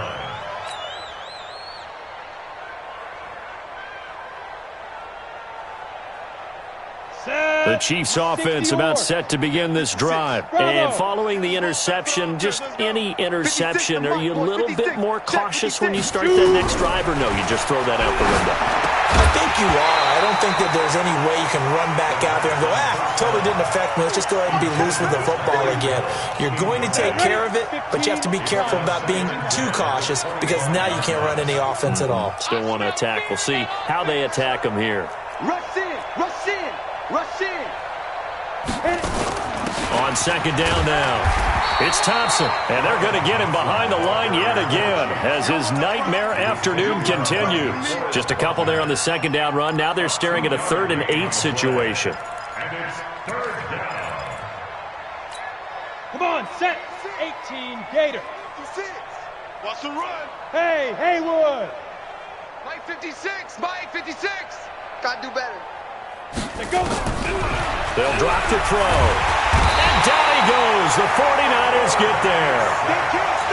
A: The Chiefs offense about set to begin this drive. And following the interception, just any interception, are you a little bit more cautious when you start that next drive, or no, you just throw that out the window?
B: I think you are. I don't think that there's any way you can run back out there and go, totally didn't affect me. Let's just go ahead and be loose with the football again. You're going to take care of it, but you have to be careful about being too cautious because now you can't run any offense at all.
A: Still want to attack. We'll see how they attack them here.
C: Rush in, rush in, rush in.
A: On second down now. It's Thompson, and they're going to get him behind the line yet again as his nightmare afternoon continues. Just a couple there on the second down run. Now they're staring at a 3rd and 8 situation.
E: And it's 3rd down.
C: Come on, set. 18, Gator.
F: 56. Watch the run.
C: Hey, Haywood.
F: Mike 56. Mike 56. Gotta do better.
C: Let's go.
A: They'll drop to throw. And down he goes. The 49ers get there.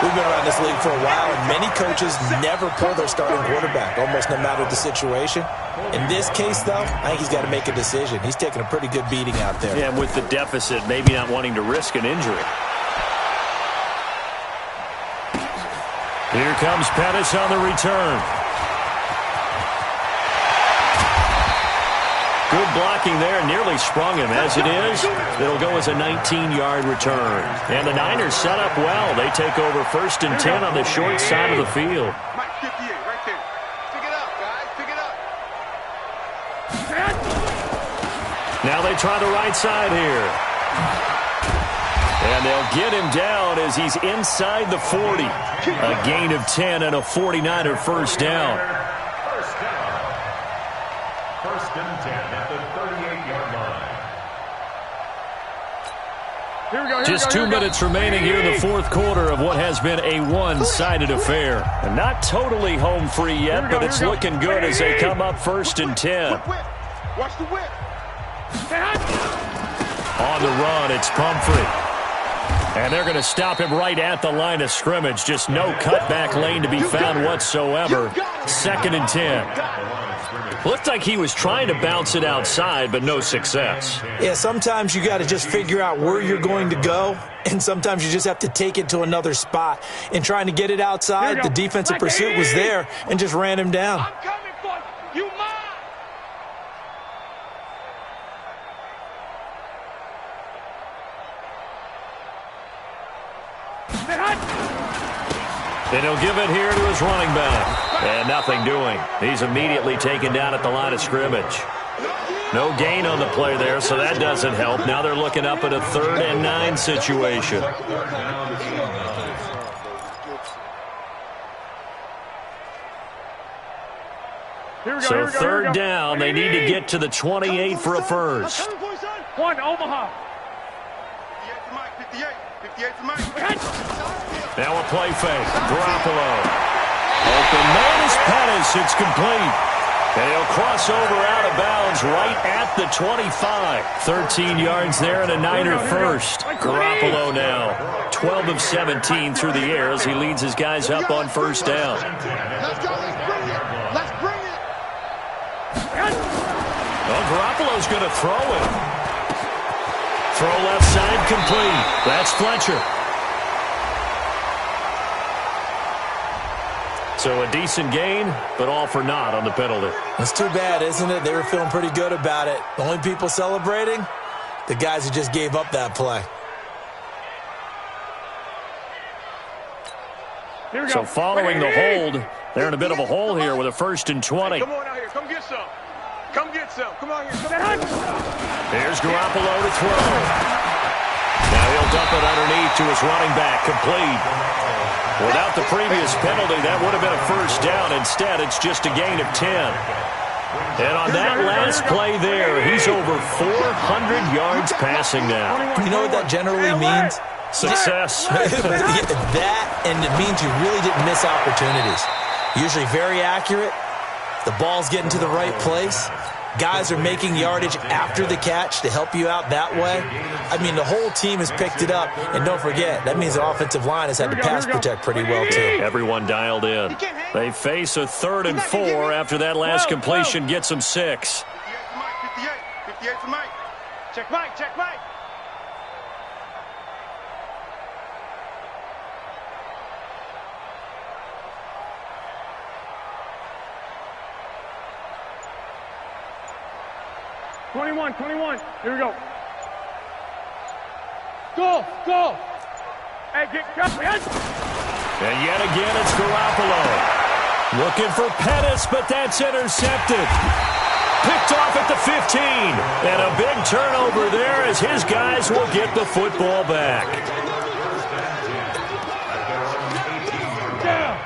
B: We've been around this league for a while, and many coaches never pull their starting quarterback, almost no matter the situation. In this case, though, I think he's got to make a decision. He's taking a pretty good beating out there.
A: Yeah, and with the deficit, maybe not wanting to risk an injury. Here comes Pettis on the return. Good blocking there, nearly sprung him. As it is, it'll go as a 19-yard return. And the Niners set up well. They take over 1st and 10 on the short side of the field.
F: Mike 58, right there. Pick it up, guys. Pick it up.
A: Now they try the right side here. And they'll get him down as he's inside the 40. A gain of 10 and a 49er first down.
E: First down. 1st and 10 at the 38-yard line.
A: Just 2 minutes remaining here in the 4th quarter of what has been a one-sided affair. And not totally home free yet, but it's looking good as they come up 1st and 10.
F: Watch the whip.
A: On the run, it's Pumphrey. And they're going to stop him right at the line of scrimmage. Just no cutback lane to be found whatsoever. 2nd and 10. Looked like he was trying to bounce it outside, but no success.
B: Yeah, sometimes you got to just figure out where you're going to go, and sometimes you just have to take it to another spot. And trying to get it outside, the defensive pursuit was there and just ran him down.
F: I'm coming for you. You mine.
A: Then he'll give it here to his running back. And nothing doing. He's immediately taken down at the line of scrimmage. No gain on the play there, so that doesn't help. Now they're looking up at a 3rd and 9 situation. So 3rd down, they need to get to the 28 for a first.
C: One, Omaha.
F: 58 for Mike. 58 for Mike.
A: Now a play fake. Garoppolo. Open man is Pettis. It's complete. And he'll cross over out of bounds right at the 25. 13 yards there and a Niner first. Garoppolo now 12 of 17 through the air as he leads his guys up on 1st down.
F: Let's go. Let's bring it. Let's bring it.
A: Well, Garoppolo's going to throw it. Throw left side complete. That's Fletcher. So a decent gain, but all for naught on the penalty.
B: It's too bad, isn't it? They were feeling pretty good about it. The only people celebrating, the guys who just gave up that play.
A: So following the hold, they're in a bit of a hole here with a 1st and 20.
F: Come on out here. Come get some. Come get some. Come on here. Come on.
A: There's Garoppolo to throw. Now he'll dump it underneath to his running back, complete. Without the previous penalty, that would have been a first down. Instead, it's just a gain of 10. And on that last play there, he's over 400 yards passing now.
B: You know what that generally means?
A: Success.
B: That, and it means you really didn't miss opportunities. Usually very accurate. The ball's getting to the right place. Guys are making yardage after the catch to help you out that way. I mean, the whole team has picked it up. And don't forget, that means the offensive line has had to pass protect pretty well, too.
A: Everyone dialed in. They face a 3rd and 4 after that last completion gets them 6.
F: 58 for Mike. 58 for Mike.
C: Check Mike, check Mike. '21, here we go. Go! Hey, get yes.
A: And yet again, it's Garoppolo. Looking for Pettis, but that's intercepted. Picked off at the 15. And a big turnover there as his guys will get the football back.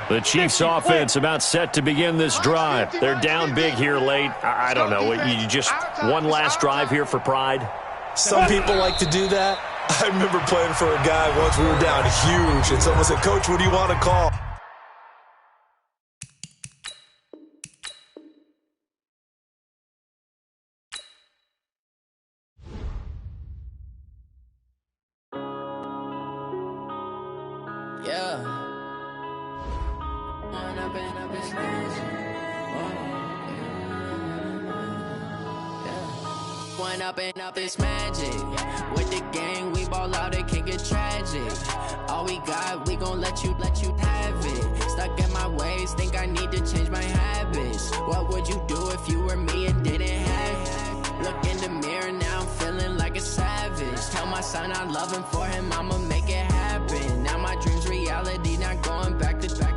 A: The Chiefs offense about set to begin this drive. They're down big here late. I don't know. You just one last drive here for pride?
B: Some people like to do that. I remember playing for a guy once. We were down huge, and someone said, "Coach, what do you want to call?"
G: Yeah. One up and up is magic. With the gang, we ball out, it can get tragic. All we got, we gon' let you have it. Stuck in my ways, think I need to change my habits. What would you do if you were me and didn't have it? Look in the mirror, now I'm feeling like a savage. Tell my son I love him, for him I'ma make it happen. Now my dream's reality, not going back to back.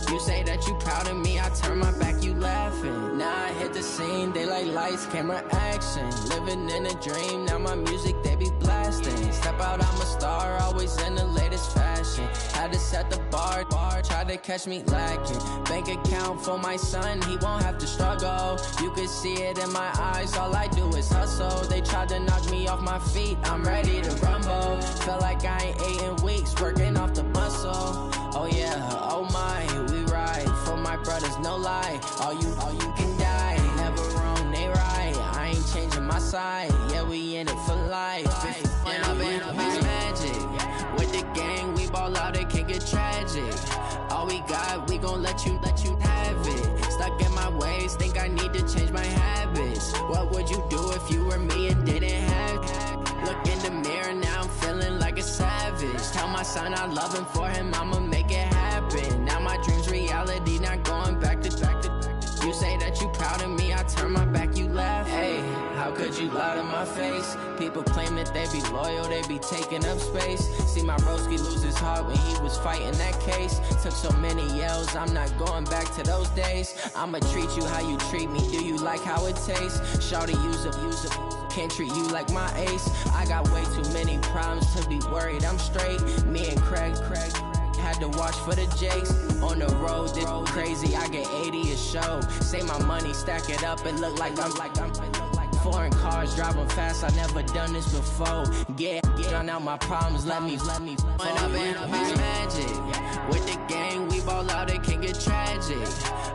G: You say that you proud of me, I turn my back, you laughing. Now I hit the scene, they like lights, camera, action. Living in a dream, now my music, they be blasting. Step out, I'm a star, always in the latest fashion. Had to set the bar, try to catch me lacking. Bank account for my son, he won't have to struggle. You can see it in my eyes, all I do is hustle. They tried to knock me off my feet, I'm ready to rumble. Felt like I ain't ate in weeks, working off the muscle. Oh yeah, oh my, we ride for my brothers, no lie. All you can die, never wrong, they right. I ain't changing my side, yeah, we in it for life. And I've been magic. With the gang, we ball out, it can get tragic. All we got, we gon' let you have it. Stuck in my ways, think I need to change my habits. What would you do if you were me and didn't have it? Look in the mirror, now I'm feeling like a savage. Tell my son I love him, for him I'ma make it happen. Now my dream's reality, not going back to back. You say that you proud of me, I turn my back, you laugh. Hey, how could you lie to my face? People claim that they be loyal, they be taking up space. See my broski lose his heart when he was fighting that case. Took so many yells, I'm not going back to those days. I'ma treat you how you treat me, do you like how it tastes? Shawty, use up, can't treat you like my ace. I got way too many problems to be worried, I'm straight. Me and Craig had to watch for the Jakes. On the road, this crazy, I get 80 a show. Say my money, stack it up, it look like I'm foreign cars, driving fast, I never done this before. Get on out my problems, let me When I've been magic. With the gang, we ball out, it can get tragic.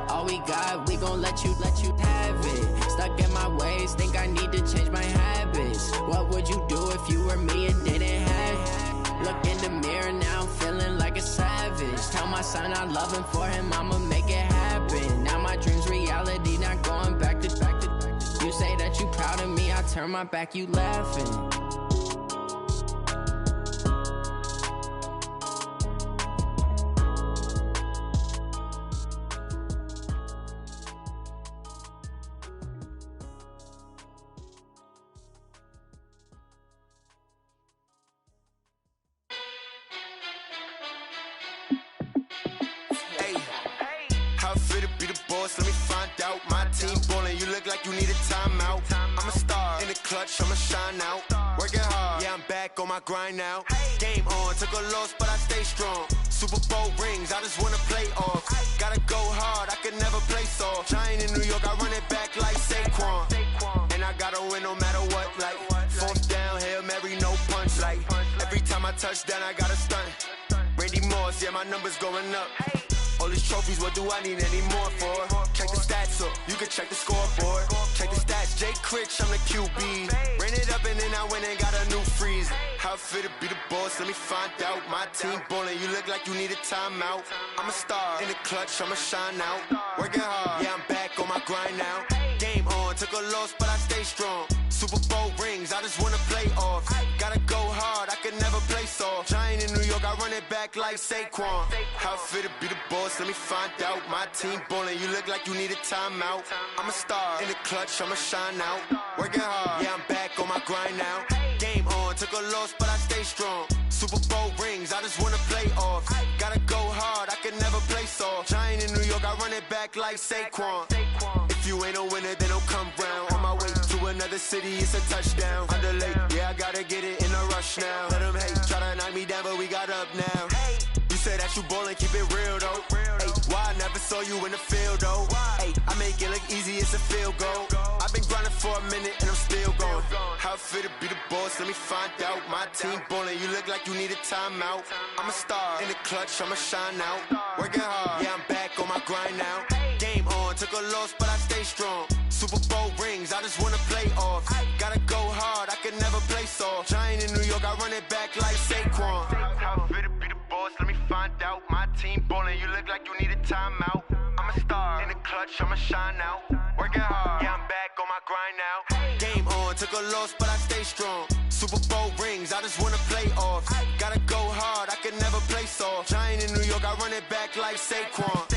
G: All we got, we gon' let you have it. Stuck in my ways, think I need to change my habits. What would you do if you were me and didn't have it? Look in the mirror, now I'm feeling like a savage. Tell my son I love him, for him I'ma make it happen. Now my dream's reality, not going back to back. You say that you proud of me, I turn my back, you laughing.
H: I'ma shine out, working hard, yeah, I'm back on my grind now. Game on, took a loss, but I stay strong. Super Bowl rings, I just wanna play off. Gotta go hard, I can never play soft. Giant in New York, I run it back like Saquon. And I gotta win no matter what, like fourth down, Hail Mary, no punch. Like every time I touch down, I gotta stunt. Randy Moss, yeah, my numbers going up. All these trophies, what do I need any more for? Check the stats up, you can check the scoreboard. Check the stats, Jay Critch, I'm the QB. Ran it up and then I went and got a new freeze. How it feel to be the boss, let me find out. My team ballin', you look like you need a timeout. I'm a star, in the clutch, I'ma shine out. Working hard, yeah, I'm back on my grind now. Game on, took a loss, but I stay strong. Super Super Bowl rings, I just wanna play off. Gotta go hard, I can never play soft. Giant in New York, I run it back like Saquon. How fit to be the boss, let me find out. My team ballin', you look like you need a timeout. I'm a star, in the clutch, I'ma shine out. Working hard, yeah, I'm back on my grind now. Game on, took a loss, but I stay strong. Super Bowl rings, I just wanna play off. Gotta go hard, I can never play soft. Giant in New York, I run it back like Saquon. If you ain't a winner, then don't come round. On my way to another city, it's a touchdown. Underlay, yeah, I gotta get it in a rush now. Let them hate, try to knock me down, but we got up now. You said that you ballin', keep it real though. Hey, why I never saw you in the field though? Hey, I make it look easy, it's a field goal. I've been grinding for a minute and I'm still going. How fit to be the boss, let me find out. My team ballin', you look like you need a timeout. I'm a star, in the clutch, I'ma shine out. Working hard, yeah, I'm back on my grind now. Game on, took a loss, but I stay strong. Super Bowl rings, I just wanna play off. Gotta go hard, I can never play soft. Giant in New York, I run it back like Saquon. How fit to be the boss, let me find out. My team ballin', you look like you need a timeout. I'm a star, in the clutch, I'ma shine out. Working hard, yeah, I'm back on my grind now. Game on, took a loss, but I stay strong. Super Bowl rings, I just wanna play off. Gotta go hard, I can never play soft. Giant in New York, I run it back like Saquon.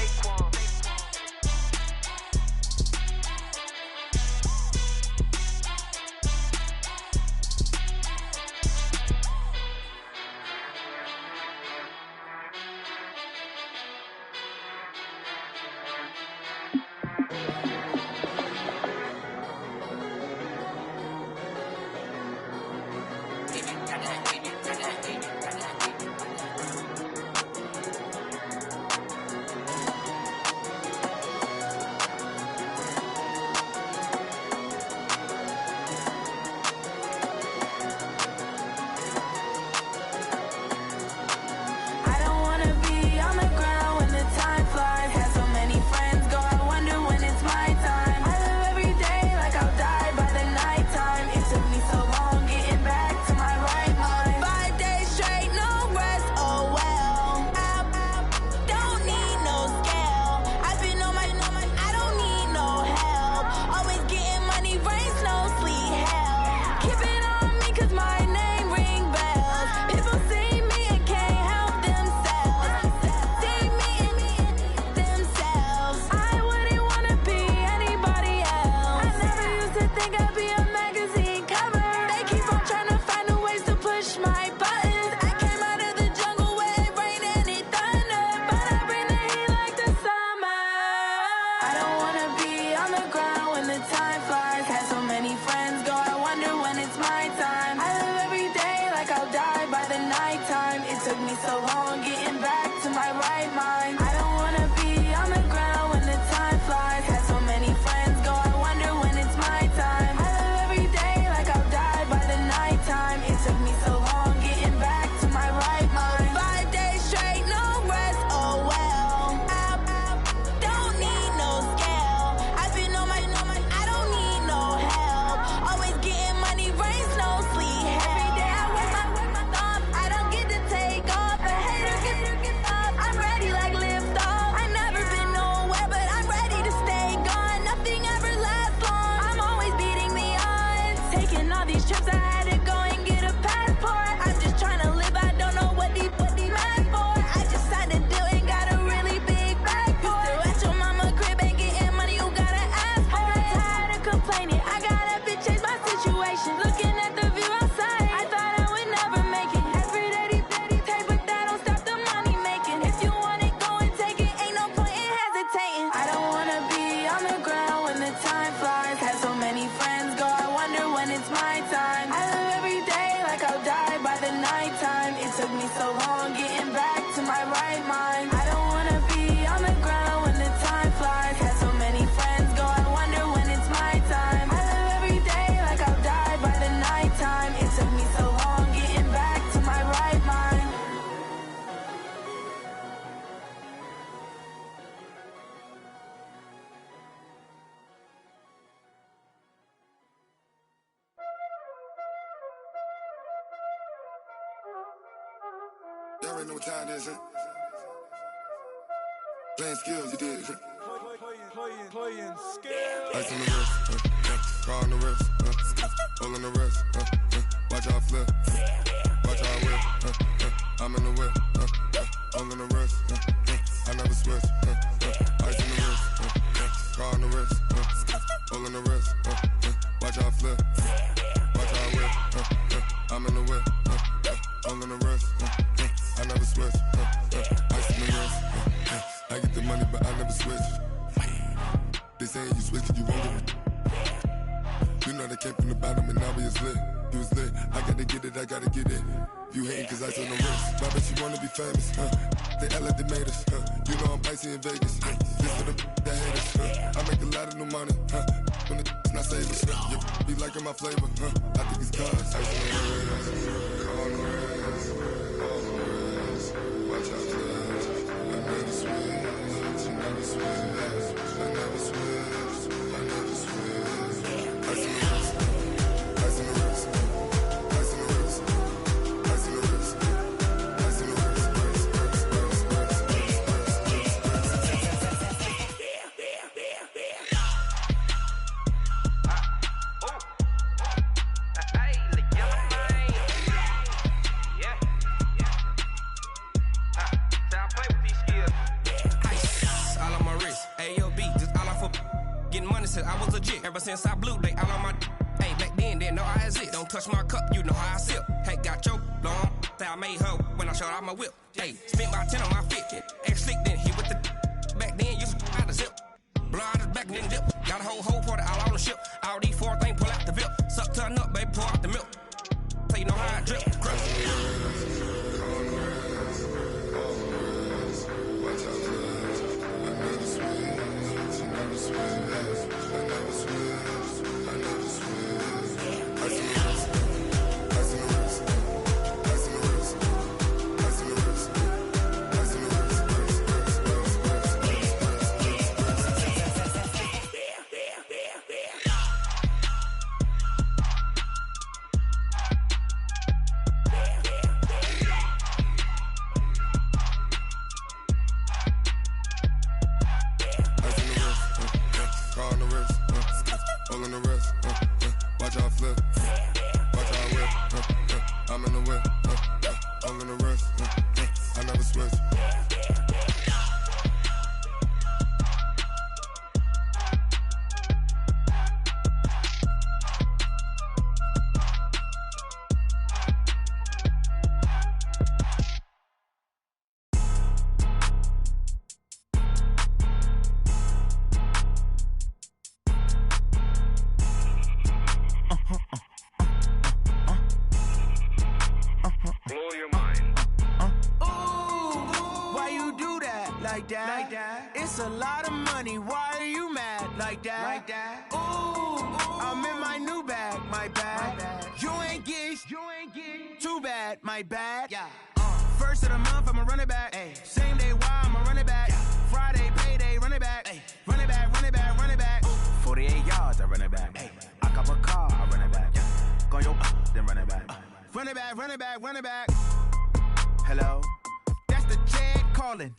I: Y'all already know what time it is, huh? Playing skills, you did, huh?
C: Playing skills.
I: Ice on the wrist, car on the wrist, all on the wrist, watch how I flip, watch how I whip, I'm in the whip, all on the wrist, I never switch, ice in the wrist, car on the wrist, all on the wrist, watch how I flip, watch how I whip, I'm in the whip, all on the wrist, I never switch, ice in the wrist, I get the money but I never switch. They saying you switch it, you won't get it. You know they came from the bottom and now we is lit. You was lit, I gotta get it, I gotta get it. You hating cause ice on the wrist. But I bet you wanna be famous, They act like they made us, You know I'm icy in Vegas, This for the that hate us, I make a lot of new money, When it's not savers, You be liking my flavor, I think it's cause ice on the wrist, on the wrist, on the wrist. Watch out, cuz I never switch, I never switch, I never switch, I never switch. Ice in the wrist, ice in the wrist, ice in the wrist, ice in the wrist, ice in the wrist,
J: I was legit. Ever since I blew, they all on my hey, back then, didn't know I exist. Don't touch my cup, you know how I sip. Hey, got your long, say I made her when I showed out my whip. Hey, spent about 10 on my fit. Ex-slick, then hit with the back then, used to out the zip. Blow out his back, then dip. Got a whole party all on the ship. All these 4 things, pull out the VIP. Suck, turn up, baby, pour out the milk. So you know how I drip. Crush.
K: It's a lot of money, why are you mad like that? Ooh, I'm in my new bag, my bag. You ain't get too bad, my bad. First of the month, I'ma run it back. Same day, why I'ma run it back. Friday, payday, run it back. Run it back, run it back, run it back. 48 yards, I run it back. I cop a car, I run it back. Go your then run it back. Run it back, run it back, run it back. Hello? That's the jag calling.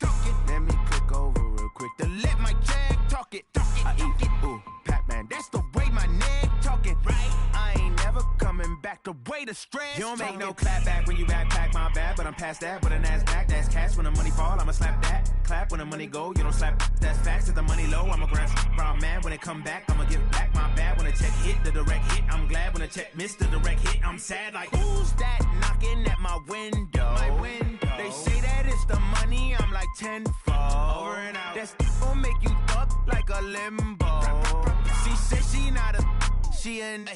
K: Let me click over real quick to let my jag talk it. I eat it, ooh, Pac-Man. That's the way my neck talking. Right? I ain't never coming back the way the stress. You don't make no clap back when you backpack my bad, but I'm past that with a NASDAQ. That's cash when the money fall, I'ma slap that. Clap when the money go, you don't slap. That's facts. If the money low, I'ma grab brown man. When it come back, I'ma give back my bad. When the check hit, the direct hit. I'm glad when the check missed the direct hit. I'm sad like who's that knocking at my window? My window. They say that it's the money, I'm like tenfold. Over and out. That's gon' make you up like a limbo. She said she not a, she an.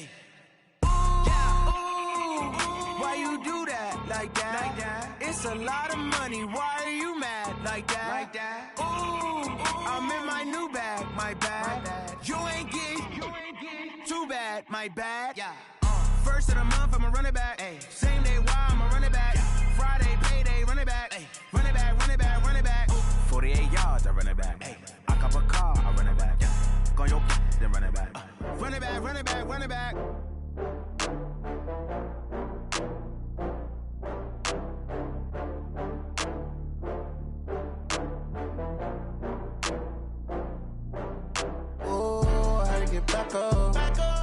K: Why you do that like that? It's a lot of money, why are you mad like that? Ooh, I'm in my new bag, my bad. You ain't get too bad, my bad. First of the month, I'ma run it back. Same day, why I'ma run it back. Friday, payday, run it back. Run it back, run it back, run it back. 48 yards, I run it back. I cop a car, I run it back. Go your then run it back. Run it back, run it back, run it back.
L: Oh, how to get back up.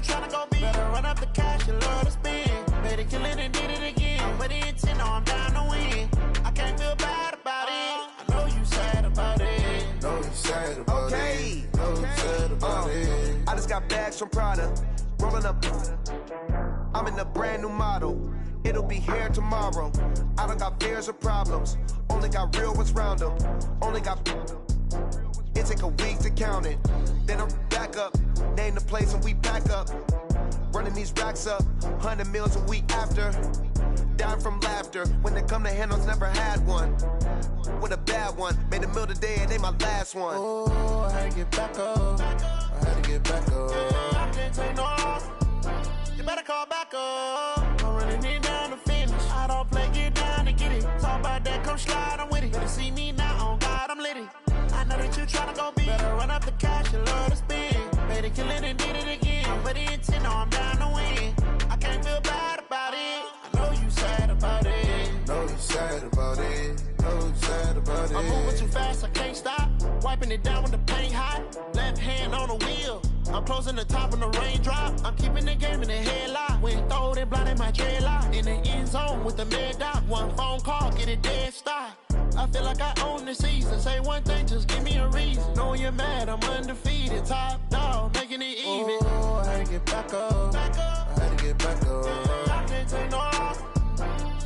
K: you tryna go be. Better run up the cash, you love to spend. Better kill it and did it again. But in 10, no, I'm down to win. I can't feel bad about it. I know you sad about it.
I: Know you sad about it. Know you sad about it.
L: I just got bags from Prada. Rolling up. I'm in a brand new model. It'll be here tomorrow. I don't got fears or problems. Only got real ones round them. Only got. It take a week to count it. Then I'm back up. Name the place and we pack up. Running these racks up. 100 meals a week after. Down from laughter. When they come to handles, never had one. With a bad one. Made a meal today and they my last one.
K: Oh, I had to get back up.
I: I had to get back up.
K: I can't take no loss. You better call back up. I'm running it down to finish. I don't play, get down to get it. Talk about that, come slide, I'm with it. Better see me now, on God, I'm litty. I know that you tryna go be. Better run up the cash, you love to spend. Better kill it and did it again. But in 10, no, I'm down to win. I can't feel bad about it. I know you sad about it.
I: Know you sad about it. Know you sad about it.
K: I'm moving too fast, I can't stop. Wiping it down with the paint hot. Left hand on the wheel. I'm closing the top when the raindrop. I'm keeping the game in the headlock. When throw it blind in my dreadlock. In the end zone with the mad dot. One phone call, get it dead stop. I feel like I own the season. Say one thing, just give me a reason. Knowing you're mad, I'm undefeated. Top dog, making it even.
I: Oh, I had to get back up. I had to get back up.
K: I can't take no loss.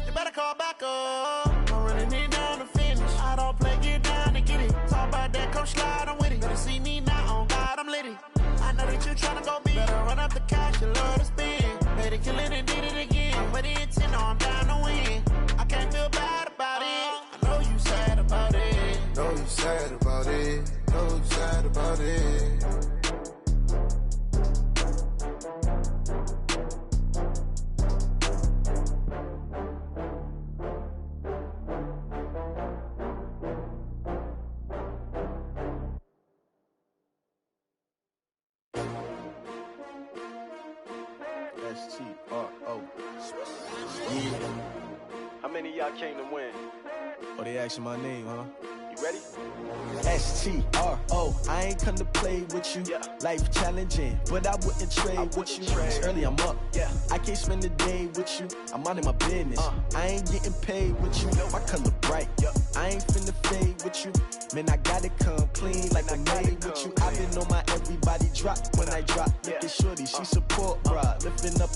K: You better call back up. I'm running it down to finish. I don't play, get down to get it. Talk about that, come slide, I'm with it. Better see me now, on God, I'm litty. I know that you tryna go be. Better run up the cash, you love to spend. Better kill it and did it again. But in 10, no, I'm down to win. I can't feel bad about it. I know you sad about it.
I: Know you sad about it. Know you sad about it.
L: S-T-R-O. Yeah. How many of y'all came to win? Oh, they asking my name, huh? You ready?
M: S-T-R-O. I ain't come to play with you. Life challenging, but I wouldn't trade with you. It's early, I'm up. I can't spend the day with you. I'm minding my business. I ain't getting paid with you. My color bright. I ain't finna fade with you. Man, I gotta come clean like I made with you. I've been on my everybody drop when I drop. Look at shorty, she support, bruh. Lifting up,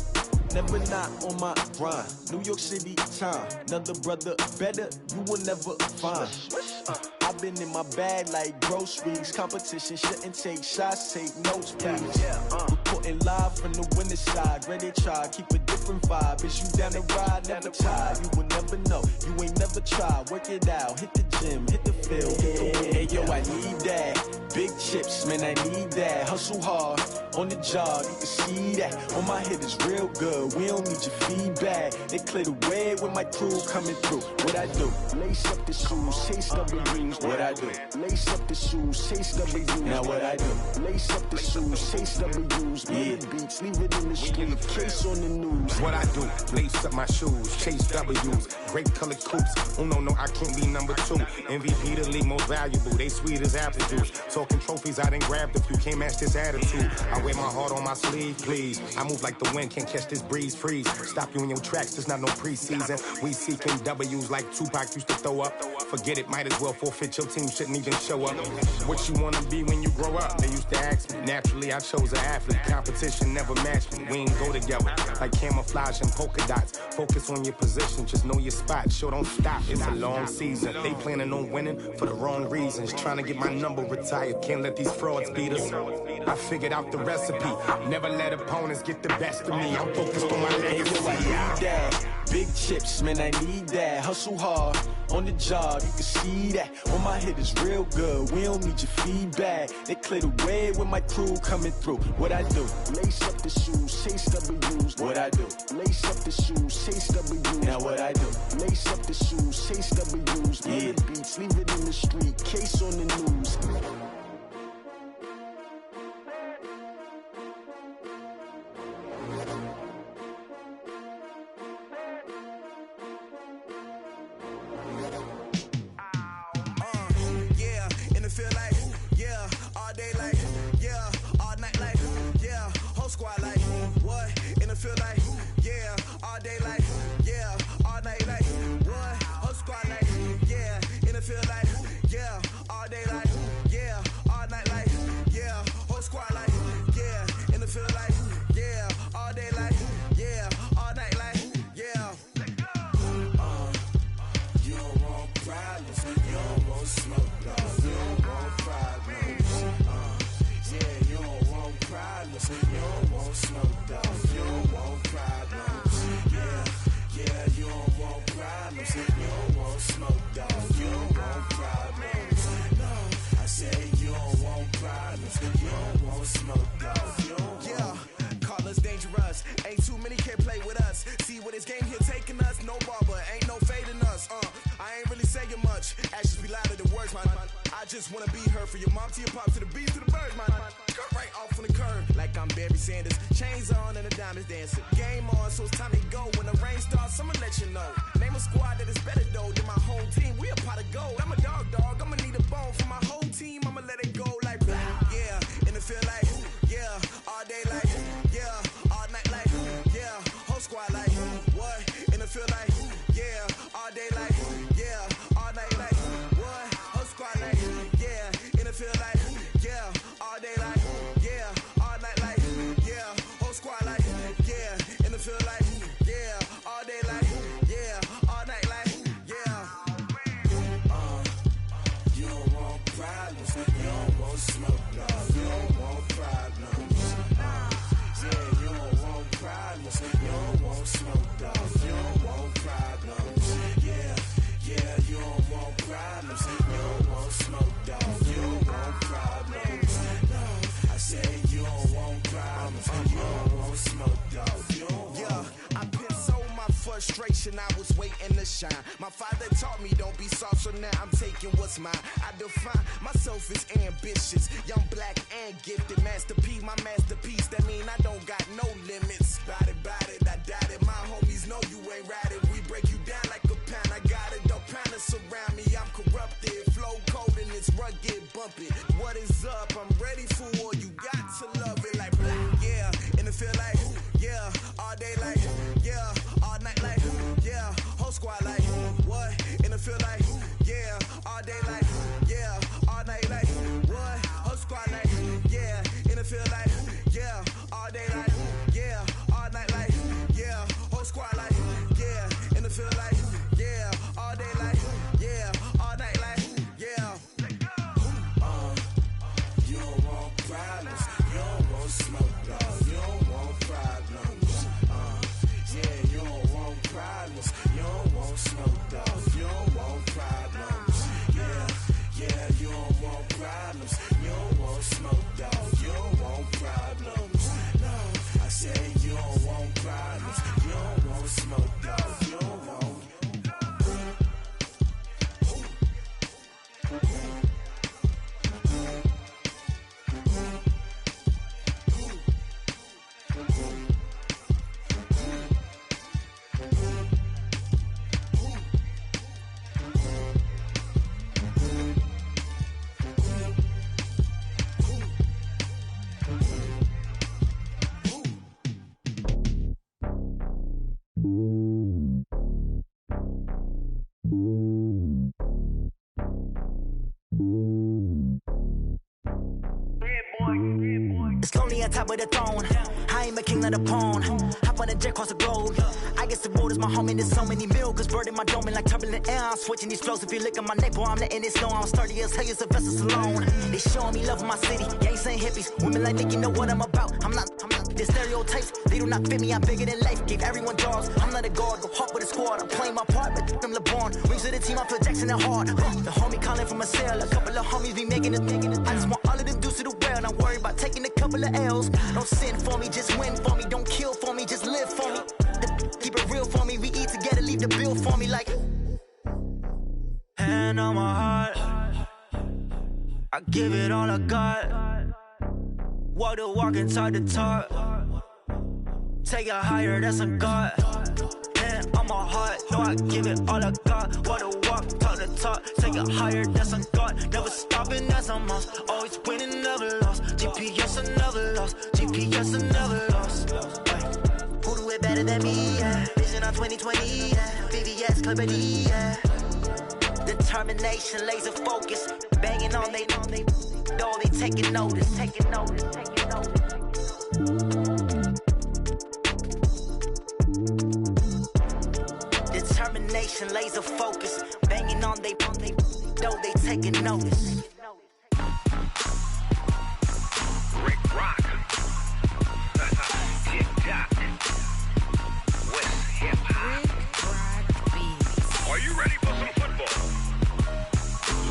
M: never not on my grind. New York City time. Another brother better, you will never find. I've been in my bag like groceries. Competition shouldn't take shots, take notes, please. Reporting live from the winning side. Ready to try, keep a different vibe. Is you down the ride, never tired. You will never know, you ain't never tried. Work it out, hit the gym, hit the field, hit the win. Hey yo, I need that. Big chips, man, I need that. Hustle hard, on the job, you can see that. On my head is real good, we don't need your feedback. They clear the way with my crew coming through. What I do? Lace up the shoes, chase W's. What I do? Lace up the shoes, chase W's. Now what I do? Lace up the shoes, chase W's. Yeah, beats, leave it in the street, case on the news.
N: What I do? Lace up my shoes, chase W's. Great colored coops. Oh no, I can't be number 2. MVP the league most valuable. They sweet as apple juice. Talking trophies, I done grabbed a few. Can't match this attitude. I wear my heart on my sleeve, please. I move like the wind, can't catch this breeze, freeze. Stop you in your tracks, there's not no preseason. We seeking W's like Tupac used to throw up. Forget it, might as well forfeit. Your team shouldn't even show up. What you wanna be when you grow up? They used to ask me. Naturally, I chose an athlete. Competition never matched me. We ain't go together like camouflage and polka dots. Focus on your position, just know your spot. Sure, don't stop. It's a long season. They planning on winning for the wrong reasons. Trying to get my number retired. Can't let these frauds beat us. I figured out the recipe. Never let opponents get the best of me. I'm focused on my legacy.
M: I need that. Big chips, man, I need that. Hustle hard, on the job, you can see that. On my head is real good, we don't need your feedback. They clear the way with my crew coming through. What I do? Lace up the shoes, chase W's. What I do? Lace up the shoes, chase W's. Now what I do? Lace up the shoes, chase W's. Yeah, beats, leave it in the street, case on the news.
K: Feel like, yeah, all day like, yeah, all night like, yeah, whole squad like,
O: ain't too many can play with us. See where this game here taking us, no barber, ain't no fading us. I ain't really saying much. Actions be louder than words, man. I just wanna be heard, for your mom to your pop to the beast to the birds, man. Cut right off on the curb, like I'm Barry Sanders. Chains on and the diamonds dancing. Game on, so it's time to go. When the rain starts, I'ma let you know. Name a squad that is better though than my home team. We a pot of gold. I'm a dog. I'ma need a bone for my whole team. I'ma let it go like yeah, and it feel like yeah, all day like yeah, all night like yeah, whole squad like what? And it feel like yeah, all day like yeah, all night like what? Whole squad like yeah, and it feel like yeah, all day like yeah, all night like yeah, whole squad like yeah, and it feel like yeah, all day like yeah, all night like yeah. You don't want problems, you don't want smoke, no, you don't want problems. Yeah, you don't want problems, you don't want smoke, no, you don't want problems. Yeah, you don't want problems, you don't want smoke, dog, you don't want problems. No, I said you don't want problems, you don't want smoke, dog, you don't want. Yeah, I've been so my frustration, I was waiting to shine. My father taught me don't be soft, so now I'm taking what's mine. I define myself as ambitious, young, black, and gifted. Master P, my masterpiece, that mean I don't got no limits. Bout it, I doubt it. My homies know you ain't ride it. We break you down like a pound. I got it, don't pound to surround me. I'm corrupted, flow cold and it's rugged, bump it. What is up? I'm ready for war. You got to love it like yeah, and it feel like yeah, all day like yeah, all night like yeah, whole squad like what? And it feel like yeah, all day like yeah, all night like what? Whole squad like yeah, and it feel like yeah, all day like yeah, all night like yeah, whole squad like yeah, and it feel like yeah, all day like yeah, all night like yeah. You don't want problems, you don't want smoke, dog, you don't want problems. Yeah, you don't want problems, you don't want smoke, dog, you don't want problems. Yeah, you don't want problems, you don't want smoke, dog, you don't want problems. No, I said you don't want problems, you don't want smoke, dog, you don't want.
P: It's lonely on top of the throne. I ain't a king of the pawn. Hop on a jet across the globe. I guess the road is my home and there's so many milkers burning my dome like turbulent air. I'm switching these flows. If you look at my neck, boy, I'm letting it snow. I'm sturdy as hell, it's a vessel alone. They showing me love in my city. Yeah, ain't saying hippies. Women like Nick, you know what I'm about. I'm not. The stereotypes, they do not fit me. I'm bigger than life. Gave everyone jaws. I'm not a guard. Go hard with a squad. I'm playing my part, but I'm LeBron. Rings to the team, I feel Jackson and hard. The homie calling from a cell. A couple of homies be making it. I just want all of them dudes to the well. Don't worry about taking a couple of L's. Don't sin for me, just win for me. Don't kill for me, just live for me. Keep it real for me. We eat together, leave the bill for me like. Hand on my heart, I give it all I got. Walk the walk and talk the talk. Take it higher, that's a God. Hand on my heart, no, I give it all I got. Walk the walk, talk the talk. Take it higher, that's a God. Never stopping, that's a must. Always winning, never lost. GPS, I never lost. GPS, I never lost. Who do it better than me? Yeah. Vision on 2020. Yeah. VVS, Clippity. Yeah. Determination, laser focus. Banging on they door, they taking notice. Taking notice. Taking notice. Determination, laser focus. Banging on they door, they taking notice.
Q: Rick Rock. TikTok. West Hip Hop. Are you ready for some football?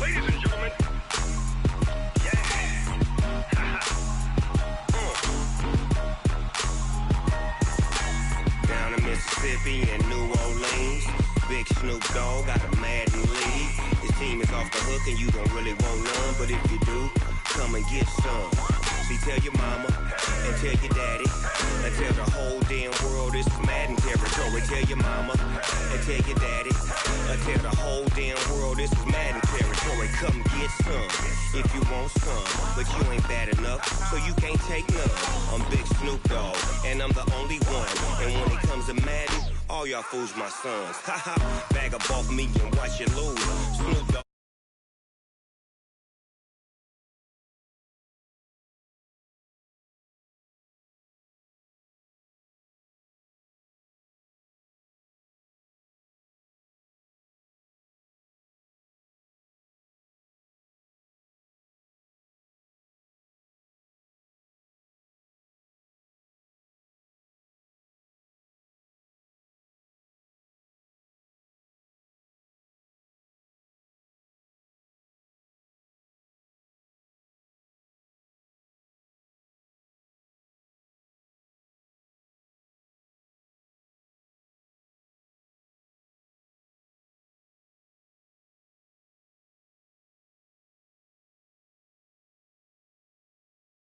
Q: Ladies and gentlemen. Yeah.
R: Mississippi and New Orleans. Big Snoop Dogg got a Madden league. His team is off the hook and you don't really want none, but if you do, come and get some. See, tell your mama and tell your daddy and tell the whole damn world this is Madden territory. Tell your mama and tell your daddy and tell the whole damn world this is Madden territory. Come get some if you want some, but you ain't bad enough, so you can't take none. I'm Big Snoop Dogg and I'm the only one, and when it comes to Madden, all y'all fools my sons. Ha ha, bag up off me and watch you lose. Snoop Dogg.